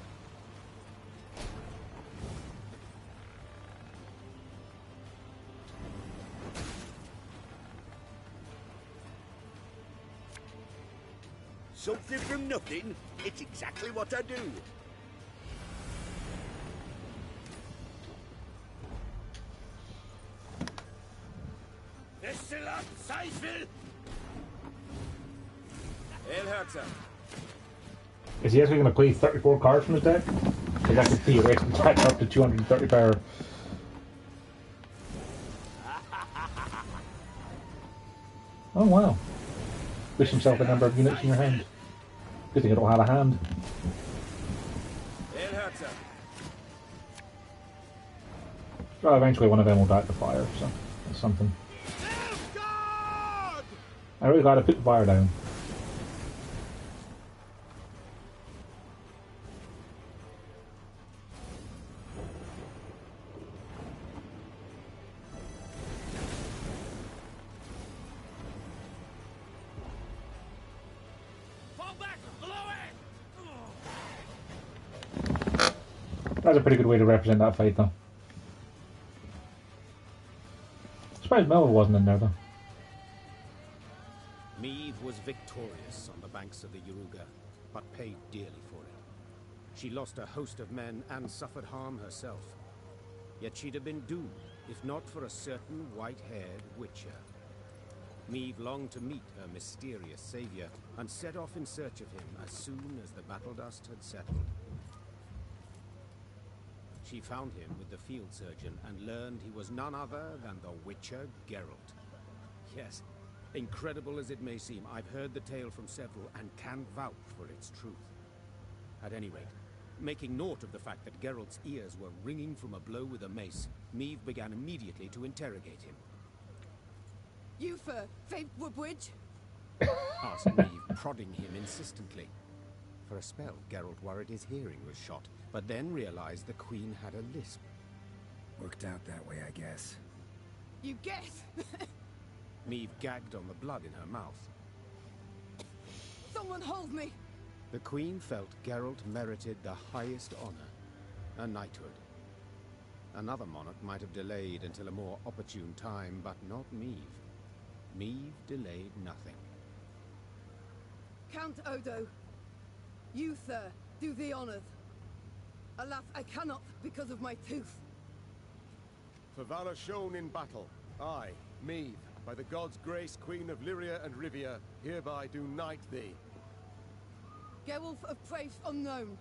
Something from nothing? It's exactly what I do. Excellent, Seifel! Elherzer. Is he actually going to play 34 cards from his deck? Because that could theoretically catch up to 230 power. Oh wow. Wish himself a number of units in your hand. Good thing I don't have a hand. Elherzer. Well, eventually one of them will die to fire, so that's something. I really gotta put the fire down. That's a pretty good way to represent that fight, though. Surprised Melville wasn't in there, though. Meve was victorious on the banks of the Yaruga, but paid dearly for it. She lost a host of men and suffered harm herself. Yet she'd have been doomed, if not for a certain white-haired witcher. Meve longed to meet her mysterious savior, and set off in search of him as soon as the battle dust had settled. She found him with the field surgeon and learned he was none other than the Witcher Geralt. Yes, incredible as it may seem, I've heard the tale from several and can vouch for its truth. At any rate, making note of the fact that Geralt's ears were ringing from a blow with a mace, Meve began immediately to interrogate him. You for Faith Woodbridge? Asked Meve, prodding him insistently. For a spell, Geralt worried his hearing was shot, but then realized the Queen had a lisp. Worked out that way, I guess. You guess? Meve gagged on the blood in her mouth. Someone hold me! The Queen felt Geralt merited the highest honor, a knighthood. Another monarch might have delayed until a more opportune time, but not Meve. Meve delayed nothing. Count Odo, you, sir, do the honors. Alas, I cannot because of my tooth. For valor shown in battle, I, Meve, by the gods' grace, Queen of Lyria and Rivia, hereby do knight thee. Geralt of Praise unknown.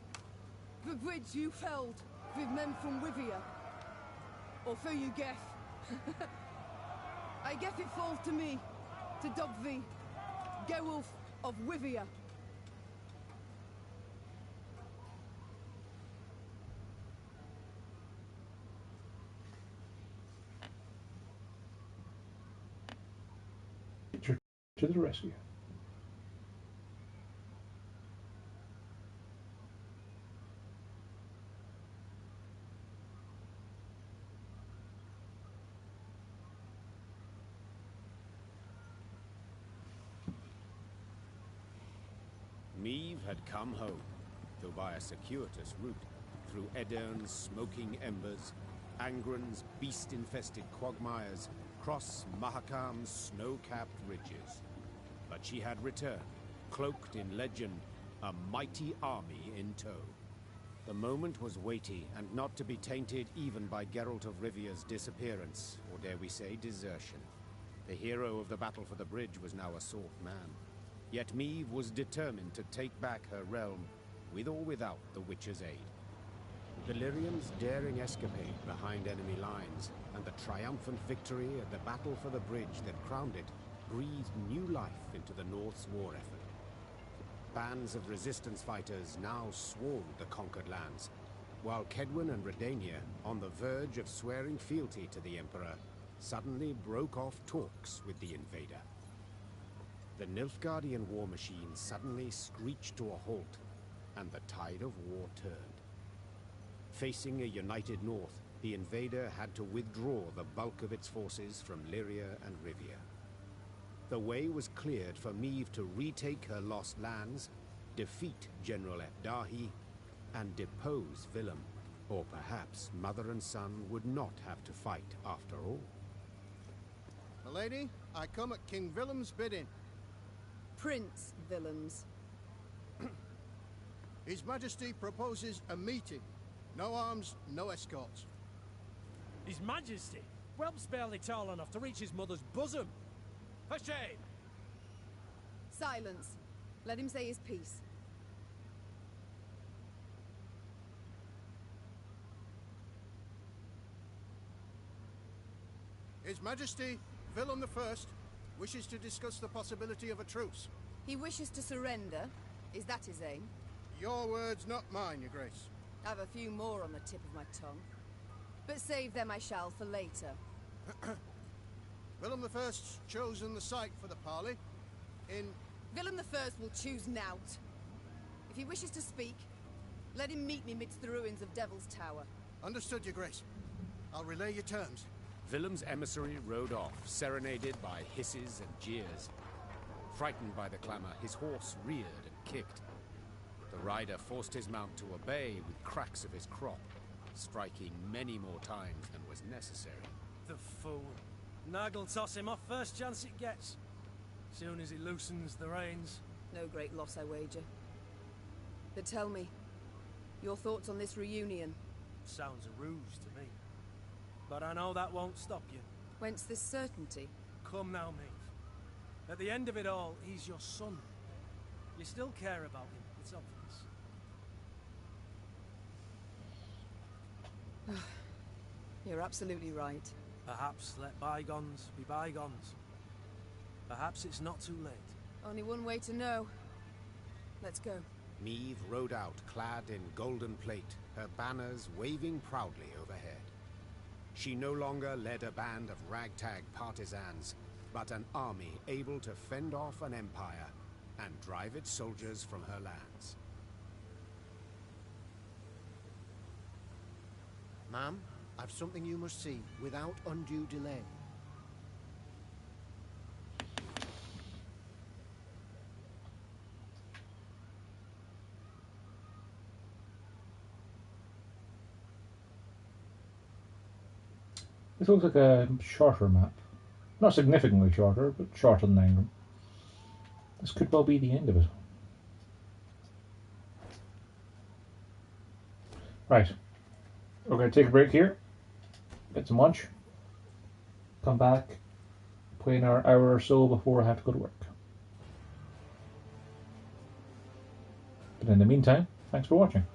The bridge you felled with men from Rivia. Or so you guess. I guess it falls to me to dub thee Geralt of Rivia. To the rescue. Meve had come home, though by a circuitous route, through Edern's smoking embers, Angren's beast-infested quagmires, cross Mahakam's snow-capped ridges. But she had returned, cloaked in legend, a mighty army in tow. The moment was weighty, and not to be tainted even by Geralt of Rivia's disappearance, or dare we say desertion. The hero of the battle for the bridge was now a sought man. Yet Meve was determined to take back her realm, with or without the Witcher's aid. Valyrian's daring escapade behind enemy lines, and the triumphant victory at the battle for the bridge that crowned it, breathed new life into the North's war effort. Bands of resistance fighters now swarmed the conquered lands, while Kedwen and Redania, on the verge of swearing fealty to the Emperor, suddenly broke off talks with the invader. The Nilfgaardian war machine suddenly screeched to a halt, and the tide of war turned. Facing a united North, the invader had to withdraw the bulk of its forces from Lyria and Rivia. the way was cleared for Meve to retake her lost lands, defeat General Epdahi, and depose Willem. Or perhaps mother and son would not have to fight after all. Milady, I come at King Willem's bidding. Prince Willems. His Majesty proposes a meeting. No arms, no escorts. His Majesty? Whelp's barely tall enough to reach his mother's bosom. For shame! Silence. Let him say his piece. His Majesty, Willem I, wishes to discuss the possibility of a truce. He wishes to surrender? Is that his aim? Your words, not mine, Your Grace. I've a few more on the tip of my tongue. But save them I shall for later. Willem I's chosen the site for the parley. Willem I will choose nought. If he wishes to speak, let him meet me midst the ruins of Devil's Tower. Understood, Your Grace. I'll relay your terms. Willem's emissary rode off, serenaded by hisses and jeers. Frightened by the clamor, his horse reared and kicked. The rider forced his mount to obey with cracks of his crop, striking many more times than was necessary. The fool. Nag'll toss him off first chance it gets. Soon as he loosens the reins. No great loss, I wager. But tell me, your thoughts on this reunion? Sounds a ruse to me. But I know that won't stop you. Whence this certainty? Come now, Meve. At the end of it all, he's your son. You still care about him, it's obvious. You're absolutely right. Perhaps let bygones be bygones. Perhaps it's not too late. Only one way to know. Let's go. Meve rode out, clad in golden plate, her banners waving proudly overhead. She no longer led a band of ragtag partisans, but an army able to fend off an empire and drive its soldiers from her lands. Ma'am, I've something you must see, without undue delay. This looks like a shorter map. Not significantly shorter, but shorter than Angren. This could well be the end of it. Right. We're going to take a break here. Get some lunch. Come back. Play another hour or so before I have to go to work. But in the meantime, thanks for watching.